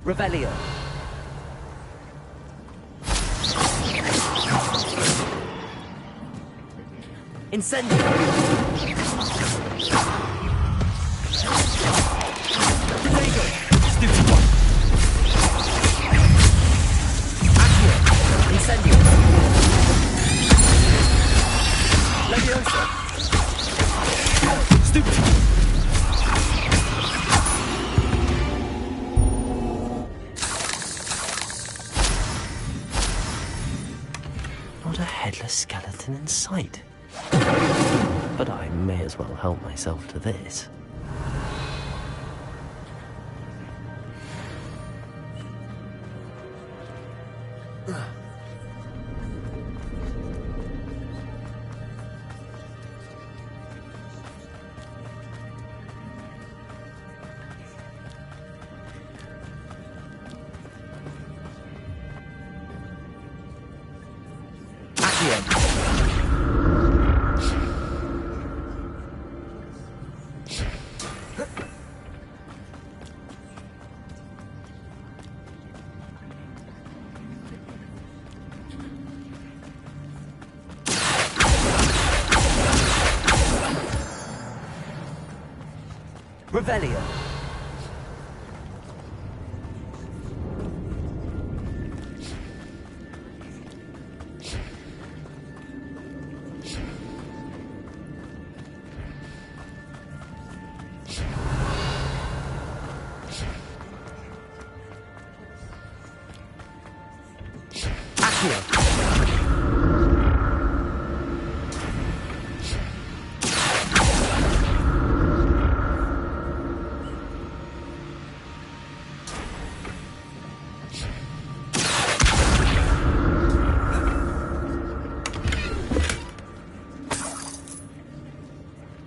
Revelio. Incendio. Stupid one. Accio. Incendio. Leviosa. Stupid. Headless skeleton in sight. But I may as well help myself to this. Revelio.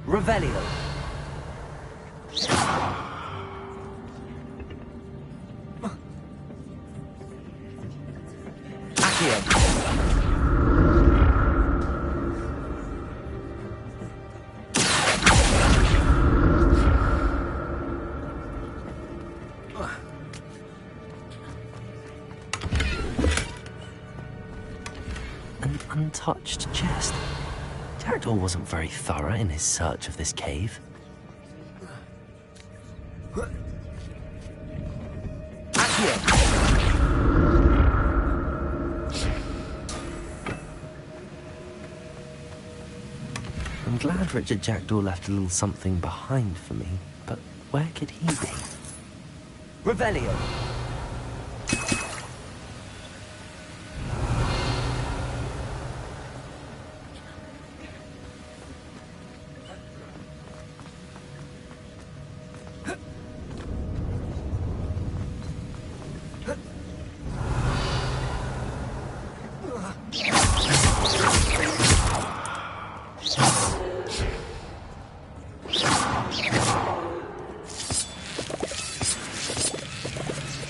Revelio. Accio. An untouched chest. Jackdaw wasn't very thorough in his search of this cave. I'm glad Richard Jackdaw left a little something behind for me, but where could he be? Revelio.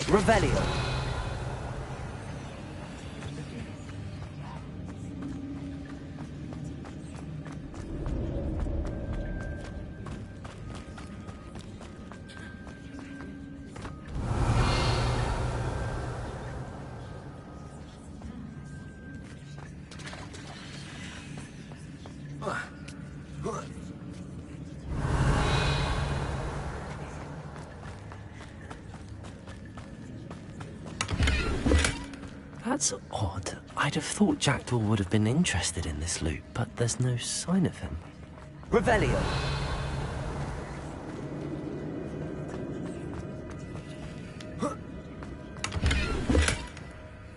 Revelio. That's odd. I'd have thought Jackdaw would have been interested in this loot, but there's no sign of him. Revelio.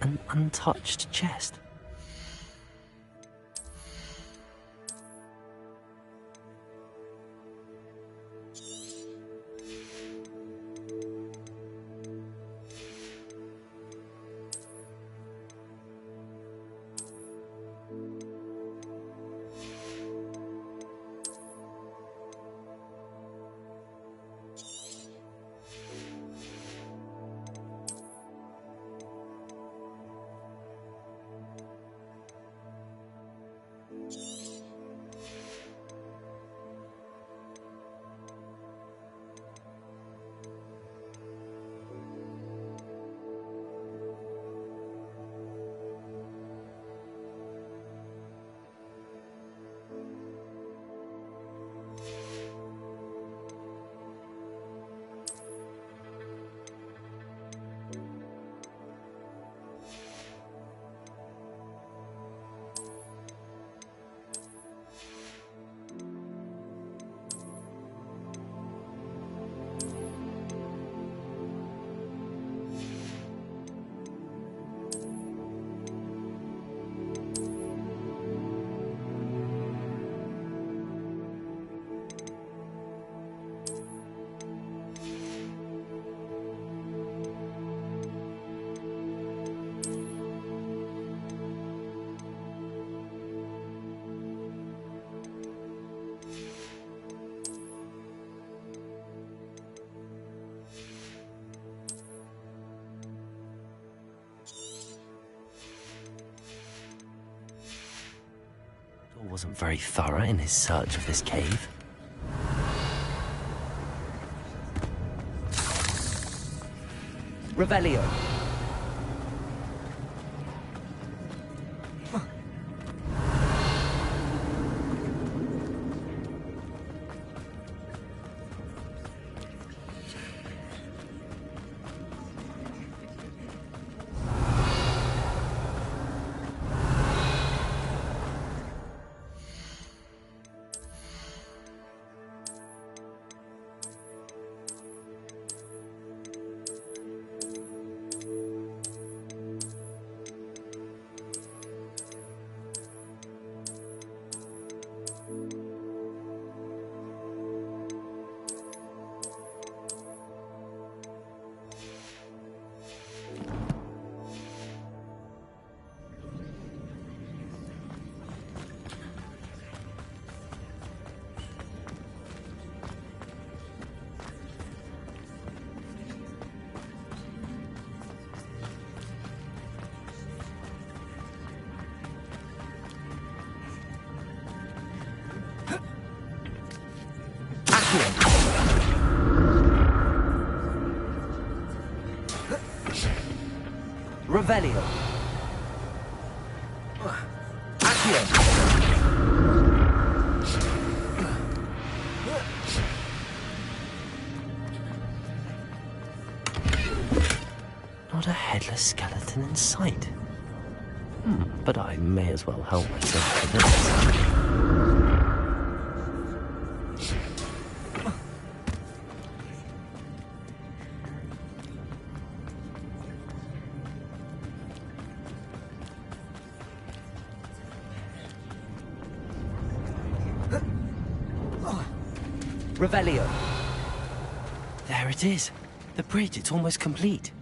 An untouched chest. Wasn't very thorough in his search of this cave. Revelio. Revelio. Accio. Not a headless skeleton in sight. But I may as well help myself to this. Revelio. There it is. The bridge, it's almost complete.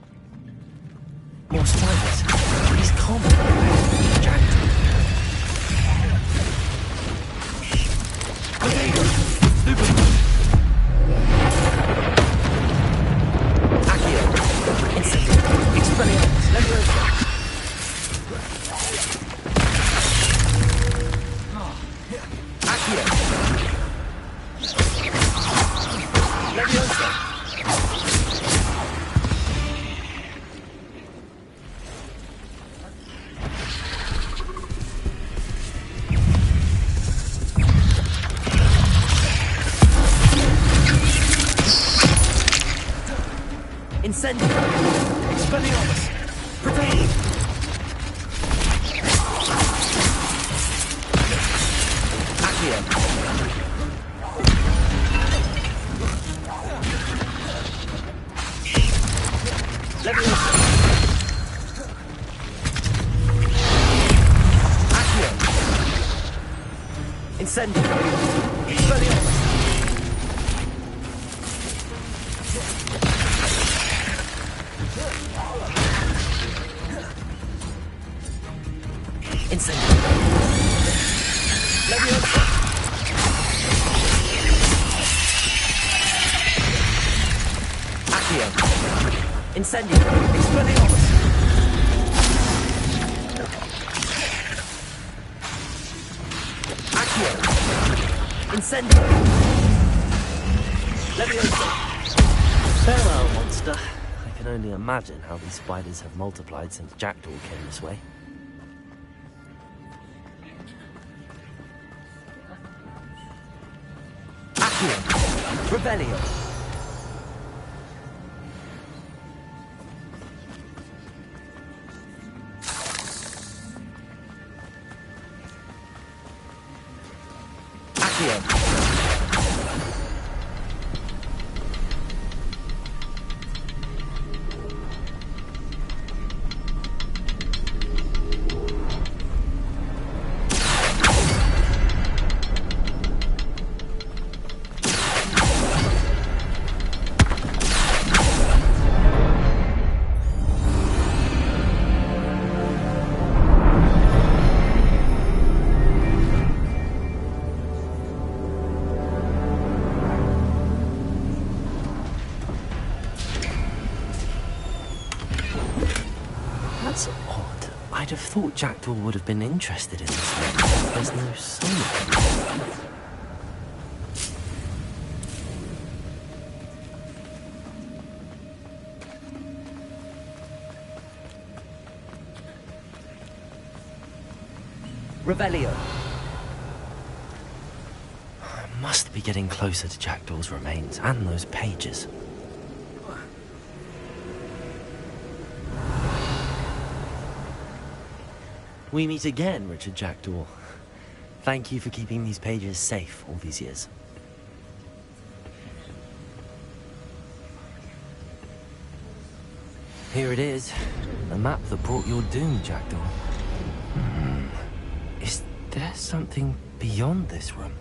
More spiders. He's common. Jacked. Accio. Incendio. Expelliarmus. Leviosa. Accio. Leviosa. Incendio. Expelliarmus. Prepare. Accio. Leviosa. Accio. Incendio. Expelliarmus. Incendio. Leviosa. Accio. Incendio. Expelliarmus. Accio. Incendio. Leviosa. Farewell, monster. I can only imagine how these spiders have multiplied since Jackdaw came this way. Accio. Revelio. Accio. That's odd. I'd have thought Jackdaw would have been interested in this one. There's no sign of him. Revelio. I must be getting closer to Jackdaw's remains and those pages. We meet again, Richard Jackdaw. Thank you for keeping these pages safe all these years. Here it is, the map that brought your doom, Jackdaw. Is there something beyond this room?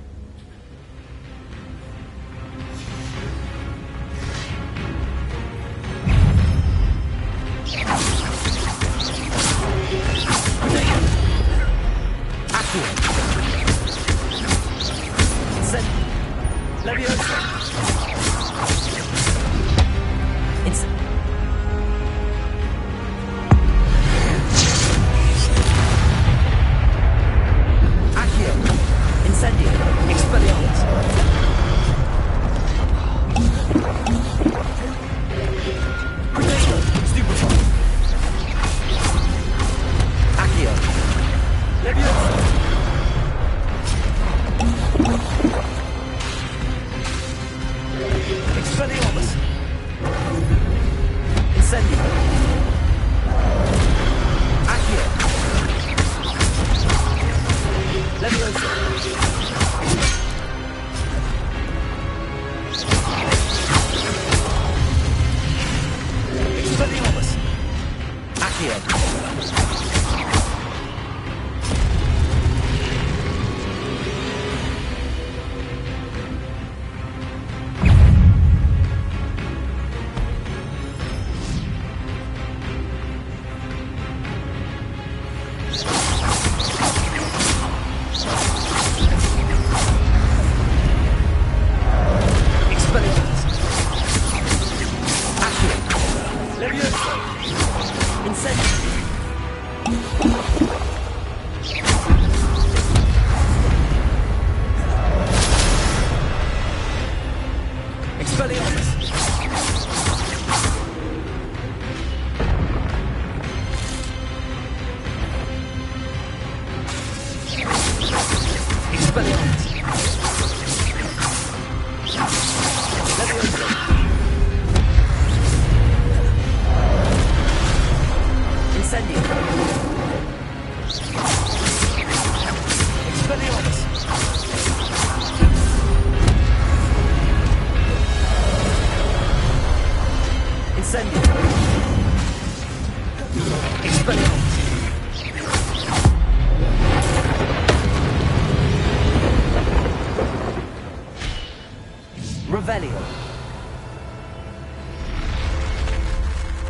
Revelio.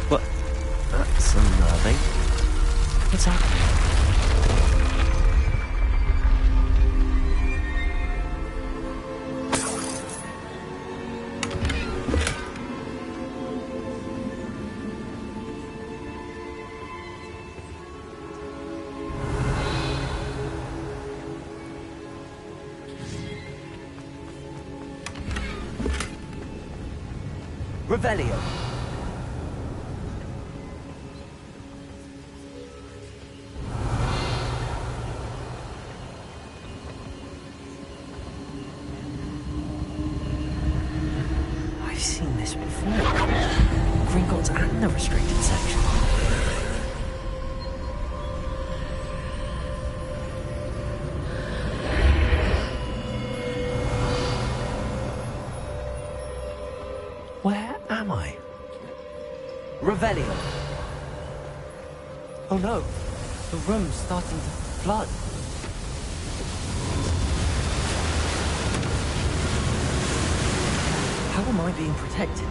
What? That's unnerving. What's happening? Revelio. I've seen this before. Gringotts and the restricted section. Where am I? Revelio. Oh no, the room's starting to flood. How am I being protected?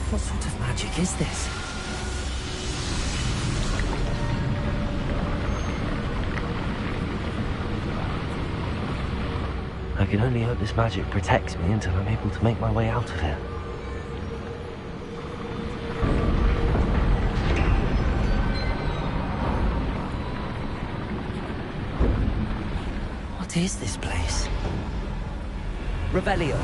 What sort of magic is this? I can only hope this magic protects me until I'm able to make my way out of here. What is this place? Revelio.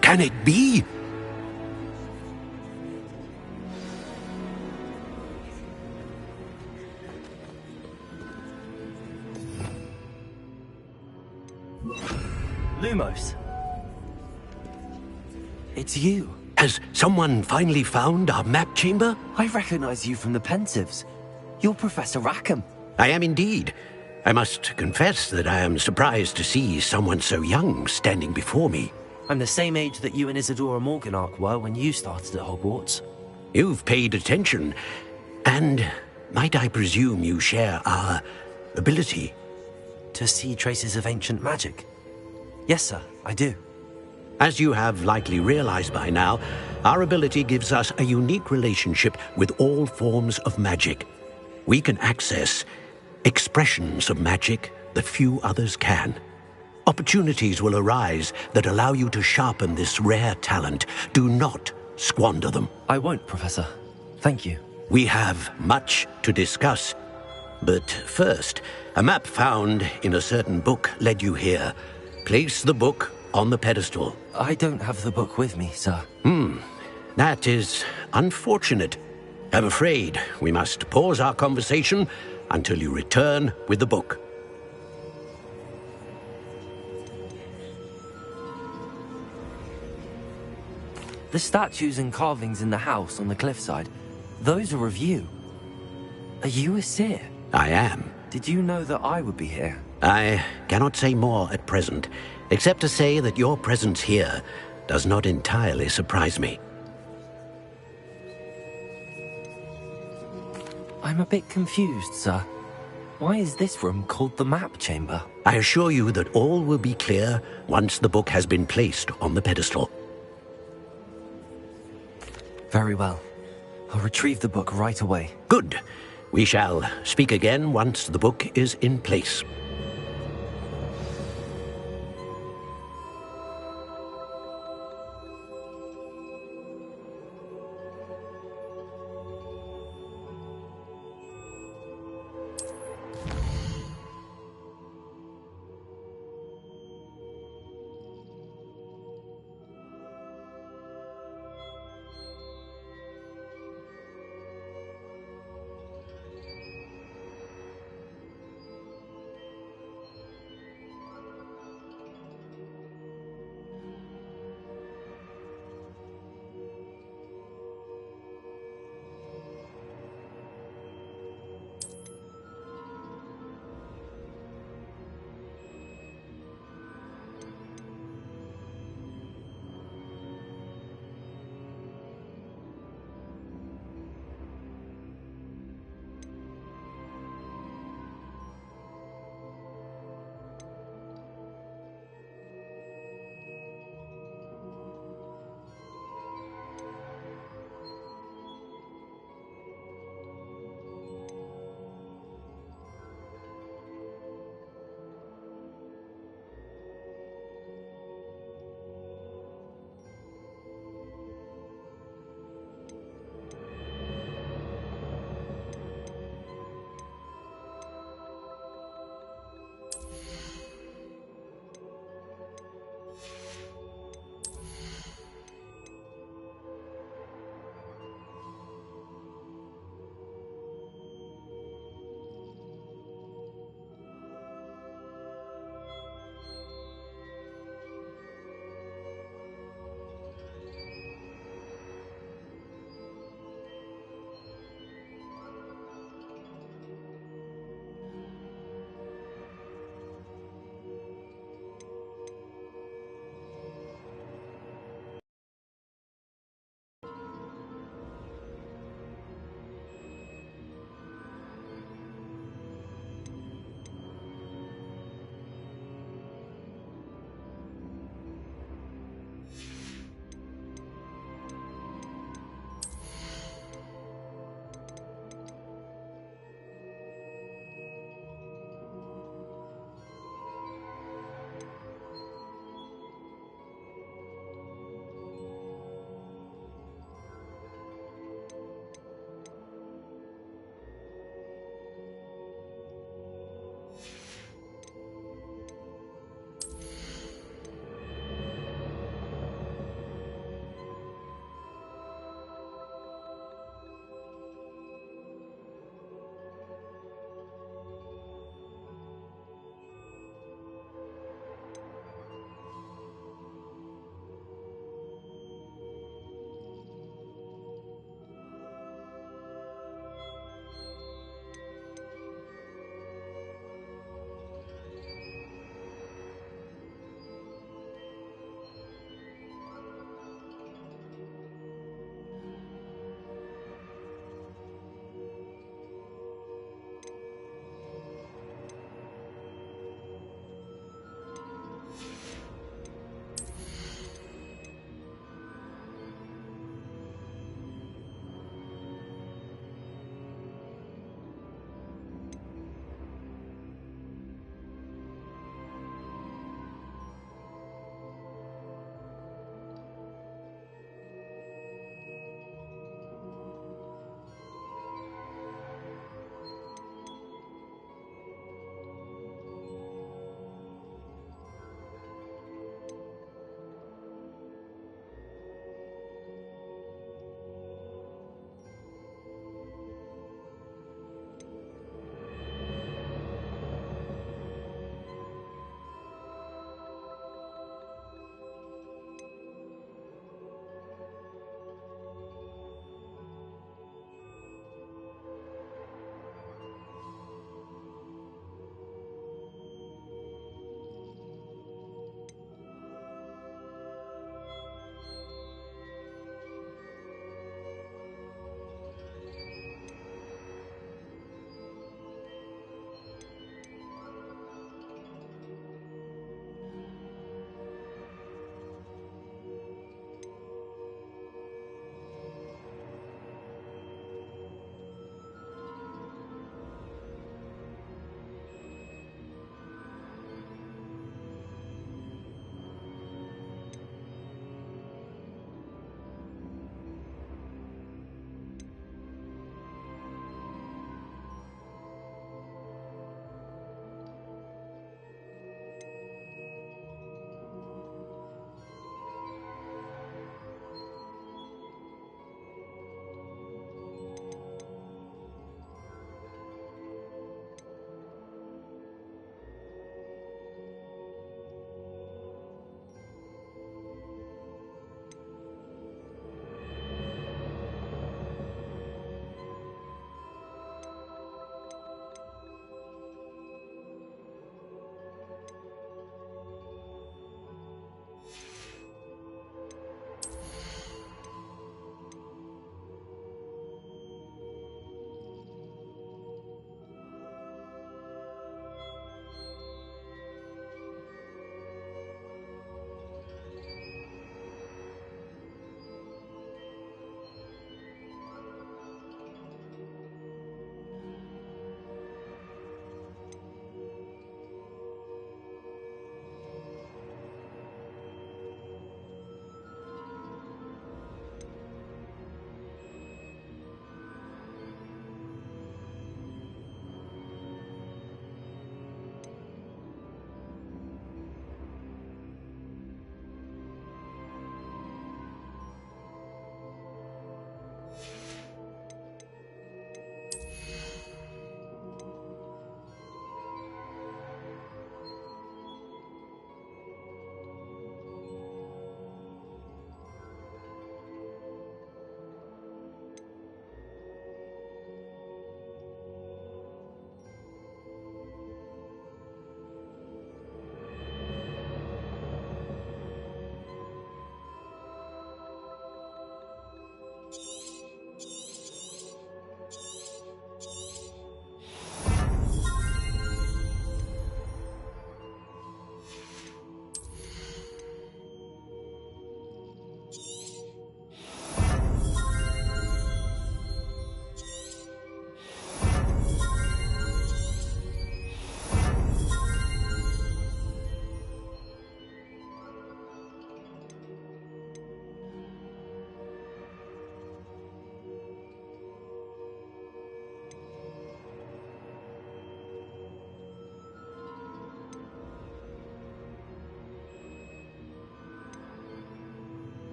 Can it be? Lumos. It's you. Has someone finally found our map chamber? I recognize you from the Pensives. You're Professor Rackham. I am indeed. I must confess that I am surprised to see someone so young standing before me. I'm the same age that you and Isadora Morganach were when you started at Hogwarts. You've paid attention, and might I presume you share our ability? To see traces of ancient magic? Yes, sir, I do. As you have likely realized by now, our ability gives us a unique relationship with all forms of magic. We can access expressions of magic that few others can. Opportunities will arise that allow you to sharpen this rare talent. Do not squander them. I won't, Professor. Thank you. We have much to discuss. But first, a map found in a certain book led you here. Place the book on the pedestal. I don't have the book with me, sir. That is unfortunate. I'm afraid we must pause our conversation until you return with the book. The statues and carvings in the house on the cliffside, those are of you. Are you a seer? I am. Did you know that I would be here? I cannot say more at present, except to say that your presence here does not entirely surprise me. I'm a bit confused, sir. Why is this room called the map chamber? I assure you that all will be clear once the book has been placed on the pedestal. Very well. I'll retrieve the book right away. Good. We shall speak again once the book is in place.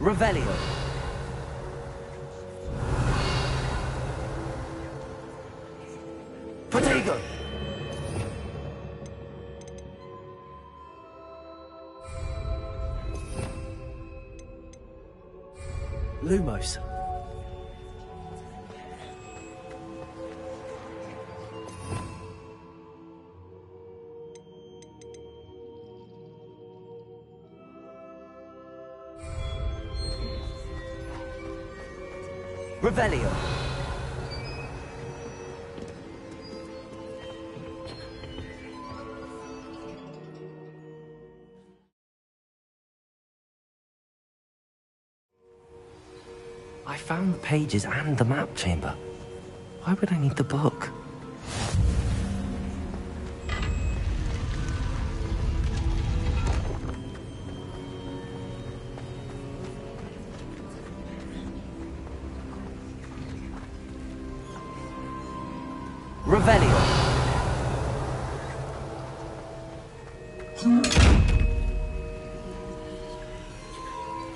Revelio. Protego. Lumos. Revelio. I found the pages and the map chamber. Why would I need the book? Revelio.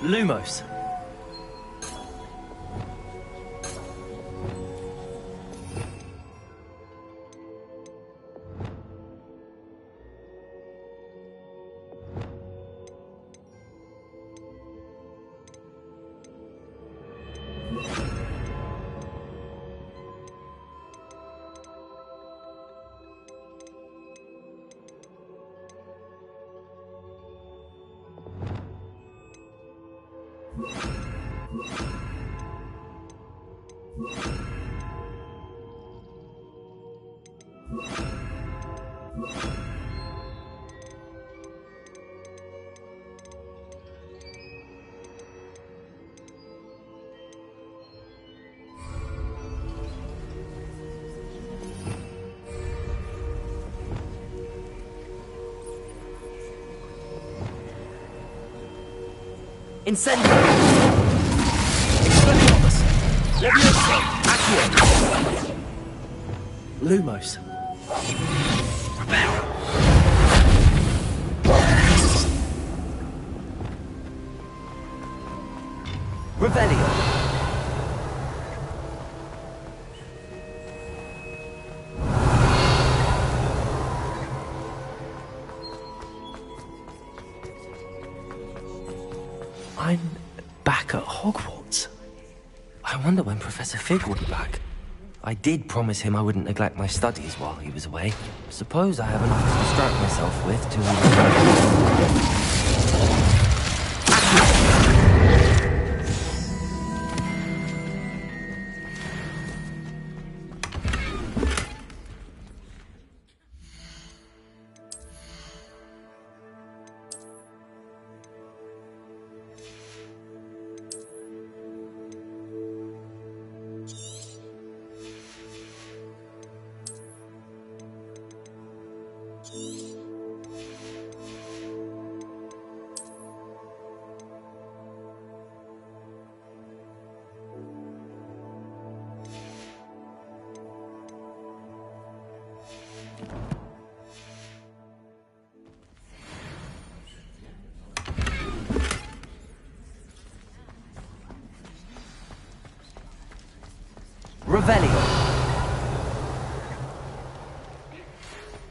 Lumos. Incendio! Expelliarmus! Leviosa! Accio! Lumos. Revelio. I'm back at Hogwarts. I wonder when Professor Fig will be back. I did promise him I wouldn't neglect my studies while he was away. Suppose I have enough to distract myself with till he returns.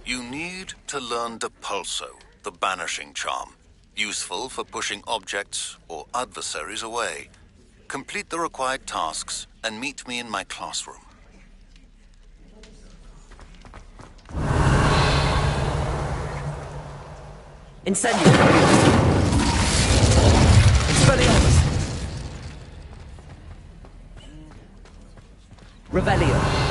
You need to learn the Pulso, the banishing charm, useful for pushing objects or adversaries away. Complete the required tasks and meet me in my classroom. Incendio! Expelliarmus! Revelio.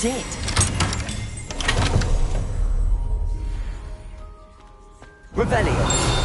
That's it. Revelio.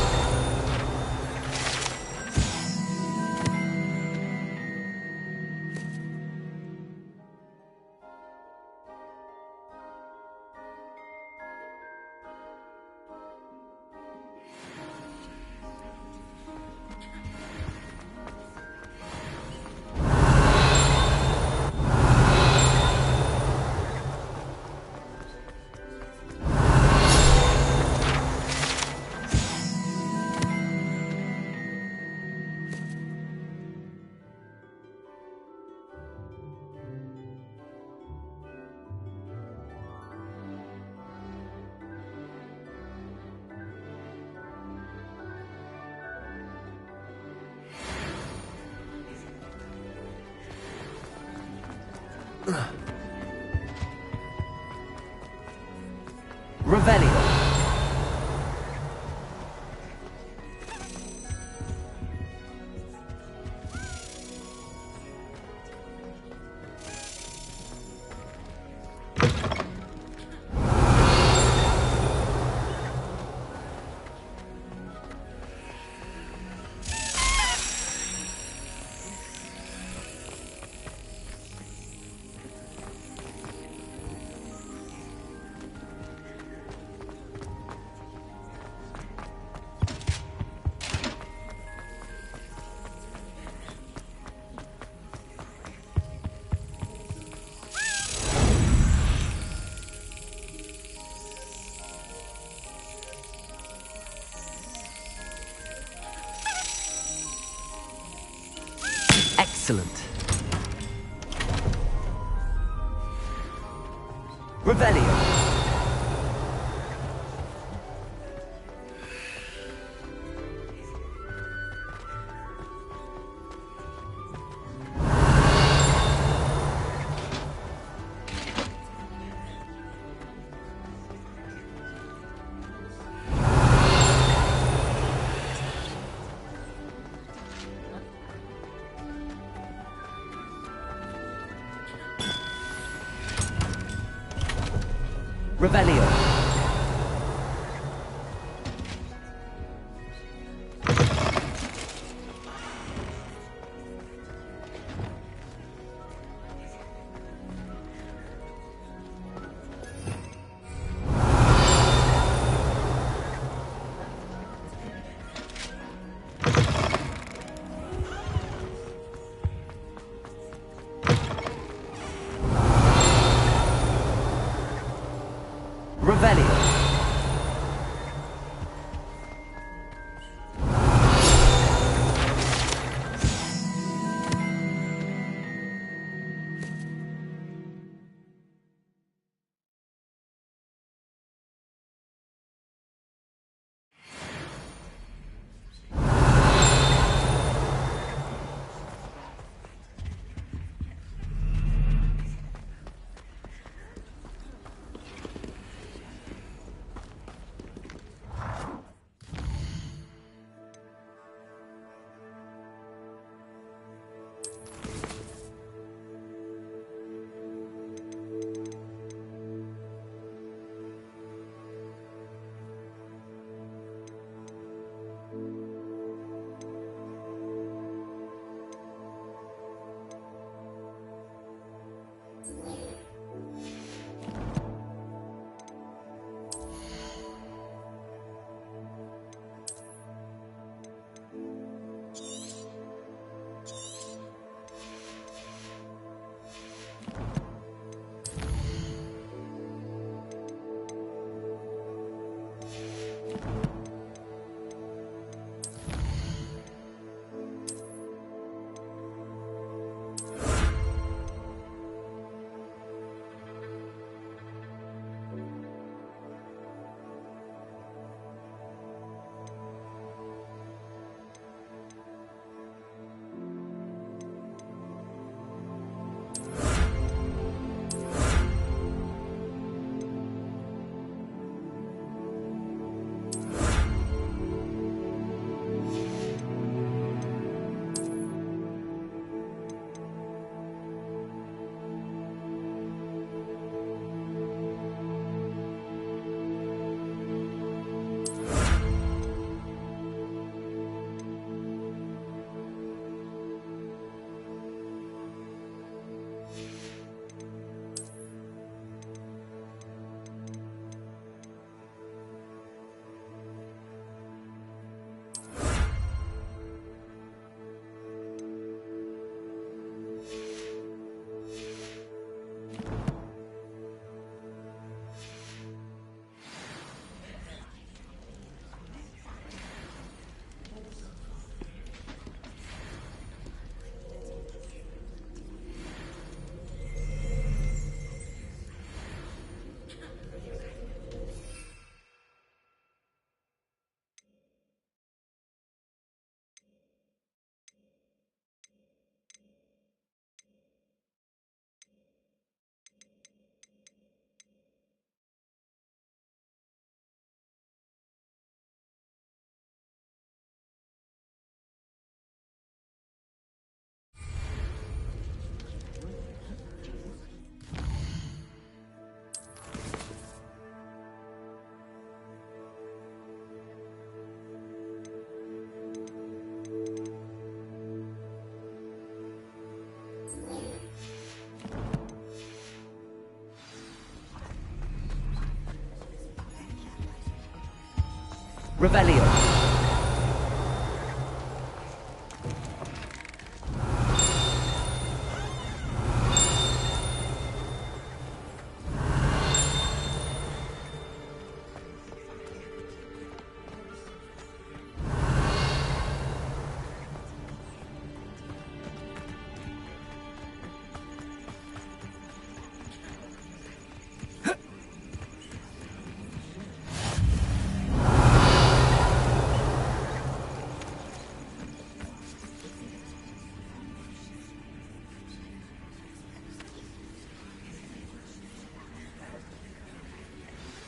Revelio. Excellent. Revelio. Revelio. Revelio. Revelio.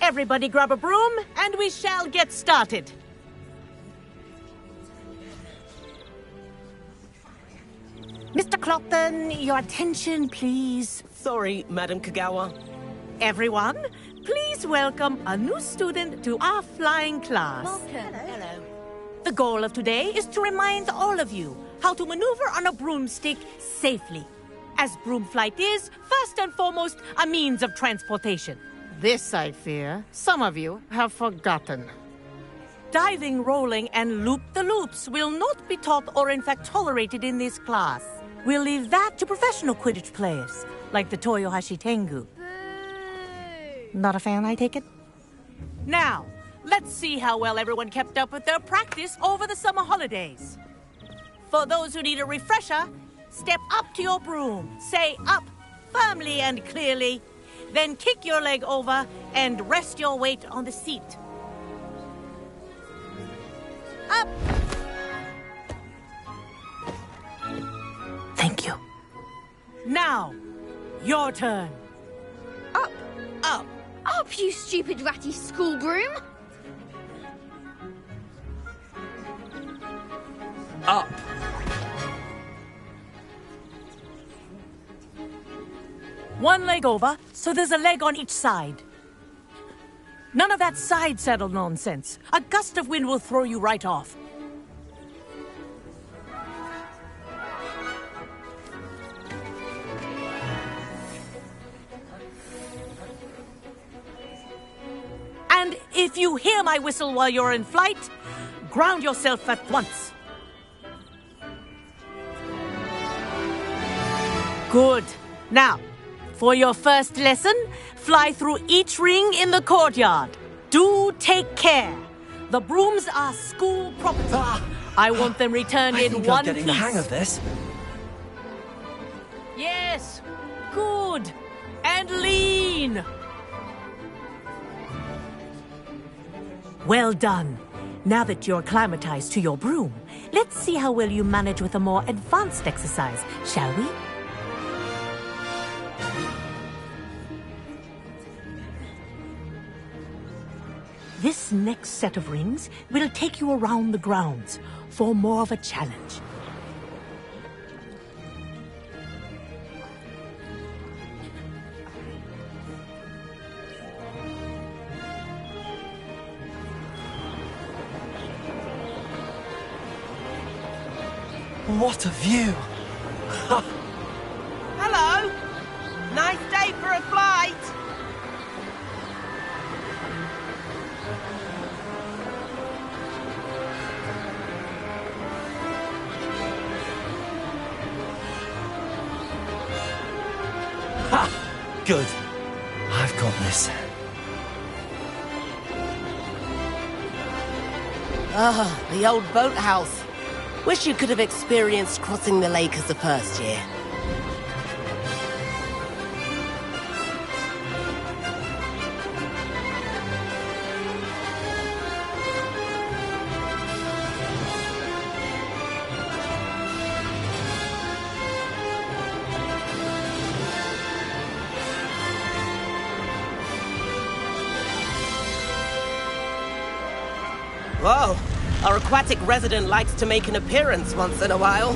Everybody grab a broom, and we shall get started. Mr. Clopton, your attention, please. Sorry, Madam Kagawa. Everyone, please welcome a new student to our flying class. Welcome. Hello. The goal of today is to remind all of you how to maneuver on a broomstick safely, as broom flight is, first and foremost, a means of transportation. This, I fear, some of you have forgotten. Diving, rolling, and loop-the-loops will not be taught or in fact tolerated in this class. We'll leave that to professional Quidditch players, like the Toyohashi Tengu. Not a fan, I take it? Now, let's see how well everyone kept up with their practice over the summer holidays. For those who need a refresher, step up to your broom, say up firmly and clearly, then kick your leg over and rest your weight on the seat. Up! Thank you. Now, your turn. Up. Up. Up, you stupid ratty school broom. Up. One leg over, so there's a leg on each side. None of that side saddle nonsense. A gust of wind will throw you right off. And if you hear my whistle while you're in flight, ground yourself at once. Good. Now, for your first lesson, fly through each ring in the courtyard. Do take care. The brooms are school property. I want them returned in one piece. I'm getting the hang of this. Yes. Good. And lean. Well done. Now that you're acclimatized to your broom, let's see how well you manage with a more advanced exercise, shall we? This next set of rings will take you around the grounds for more of a challenge. What a view! Hello! Nice day for a flight! Ha! Good. I've got this. Ah, the old boathouse. Wish you could have experienced crossing the lake as a first year. Whoa! Our aquatic resident likes to make an appearance once in a while.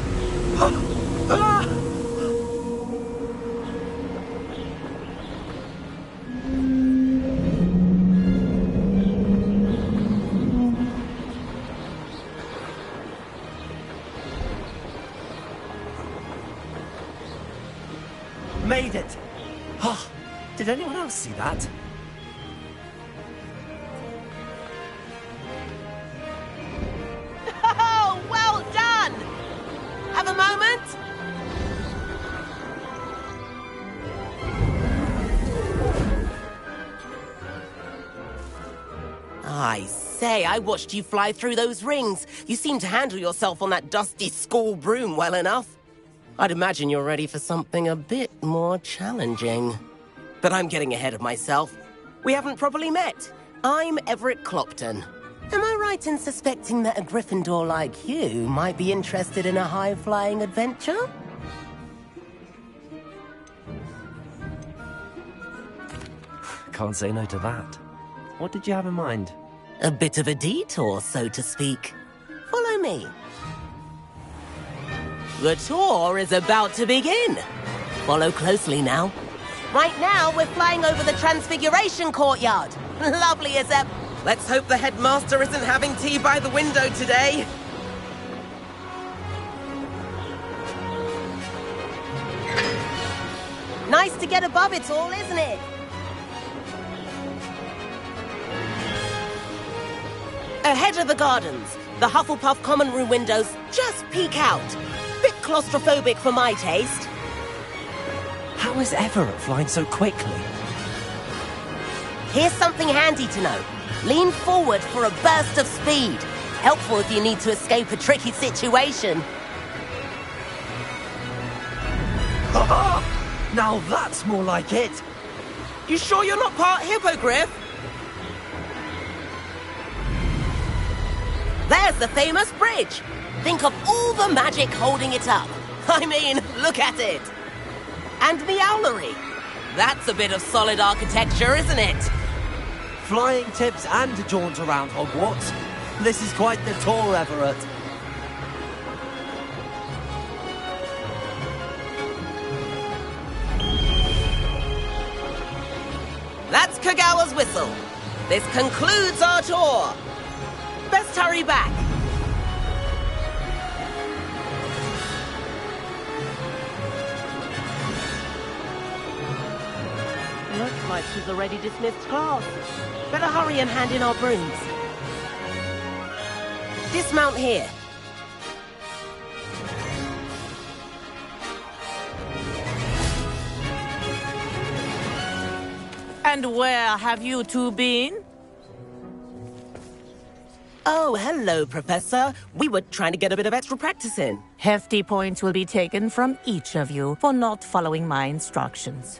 Made it! Oh, did anyone else see that? I say, I watched you fly through those rings. You seem to handle yourself on that dusty school broom well enough. I'd imagine you're ready for something a bit more challenging. But I'm getting ahead of myself. We haven't properly met. I'm Everett Clopton. Am I right in suspecting that a Gryffindor like you might be interested in a high-flying adventure? Can't say no to that. What did you have in mind? A bit of a detour, so to speak. Follow me. The tour is about to begin. Follow closely now. Right now, we're flying over the Transfiguration Courtyard. Lovely as ever. Let's hope the headmaster isn't having tea by the window today. Nice to get above it all, isn't it? Ahead of the gardens, the Hufflepuff common room windows just peek out. Bit claustrophobic for my taste. How is Everett flying so quickly? Here's something handy to know. Lean forward for a burst of speed. Helpful if you need to escape a tricky situation. Now that's more like it. You sure you're not part hippogriff? There's the famous bridge. Think of all the magic holding it up. I mean, look at it. And the owlery. That's a bit of solid architecture, isn't it? Flying tips and a jaunt around Hogwarts. This is quite the tour, Everett. That's Kagawa's whistle. This concludes our tour. Best hurry back. Looks like she's already dismissed class. Better hurry and hand in our brooms. Dismount here. And where have you two been? Oh, hello, Professor. We were trying to get a bit of extra practice in. Hefty points will be taken from each of you for not following my instructions.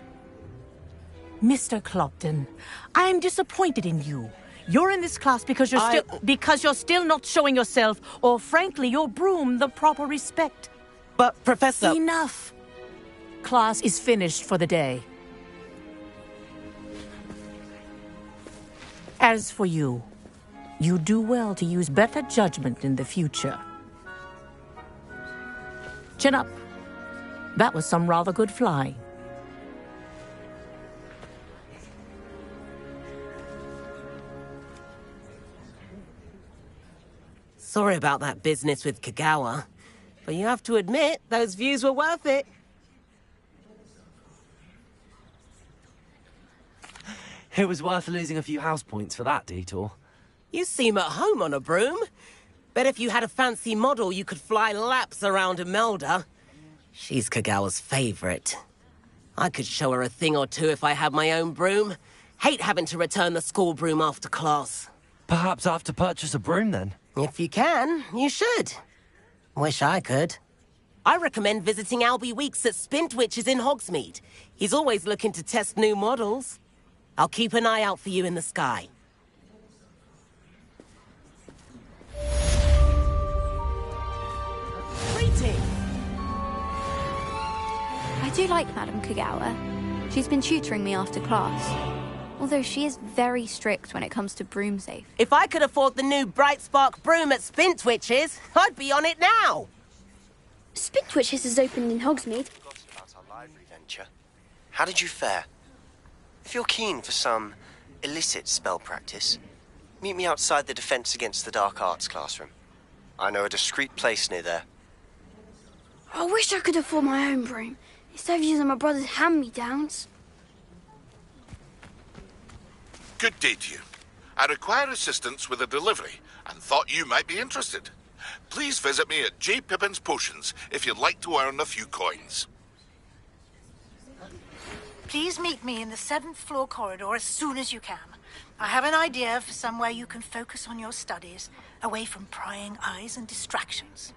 Mr. Clopton, I'm disappointed in you. You're in this class because you're still not showing yourself, or frankly, your broom the proper respect. But, Professor... Enough. Class is finished for the day. As for you, you do well to use better judgment in the future. Chin up. That was some rather good flying. Sorry about that business with Kagawa, but you have to admit, those views were worth it. It was worth losing a few house points for that detour. You seem at home on a broom. Bet if you had a fancy model, you could fly laps around Imelda. She's Kagawa's favorite. I could show her a thing or two if I had my own broom. Hate having to return the school broom after class. Perhaps I have to purchase a broom then? If you can, you should. Wish I could. I recommend visiting Albie Weeks at Spintwitches in Hogsmeade. He's always looking to test new models. I'll keep an eye out for you in the sky. Greetings! I do like Madame Kagawa. She's been tutoring me after class. Although she is very strict when it comes to broom safe. If I could afford the new Bright Spark broom at Spintwitches, I'd be on it now! Spintwitches has opened in Hogsmeade. About our library venture. How did you fare? If you're keen for some illicit spell practice, meet me outside the Defense Against the Dark Arts classroom. I know a discreet place near there. I wish I could afford my own broom, instead of using my brother's hand-me-downs. Good day to you. I require assistance with a delivery and thought you might be interested. Please visit me at J. Pippin's Potions if you'd like to earn a few coins. Please meet me in the 7th floor corridor as soon as you can. I have an idea for somewhere you can focus on your studies, away from prying eyes and distractions.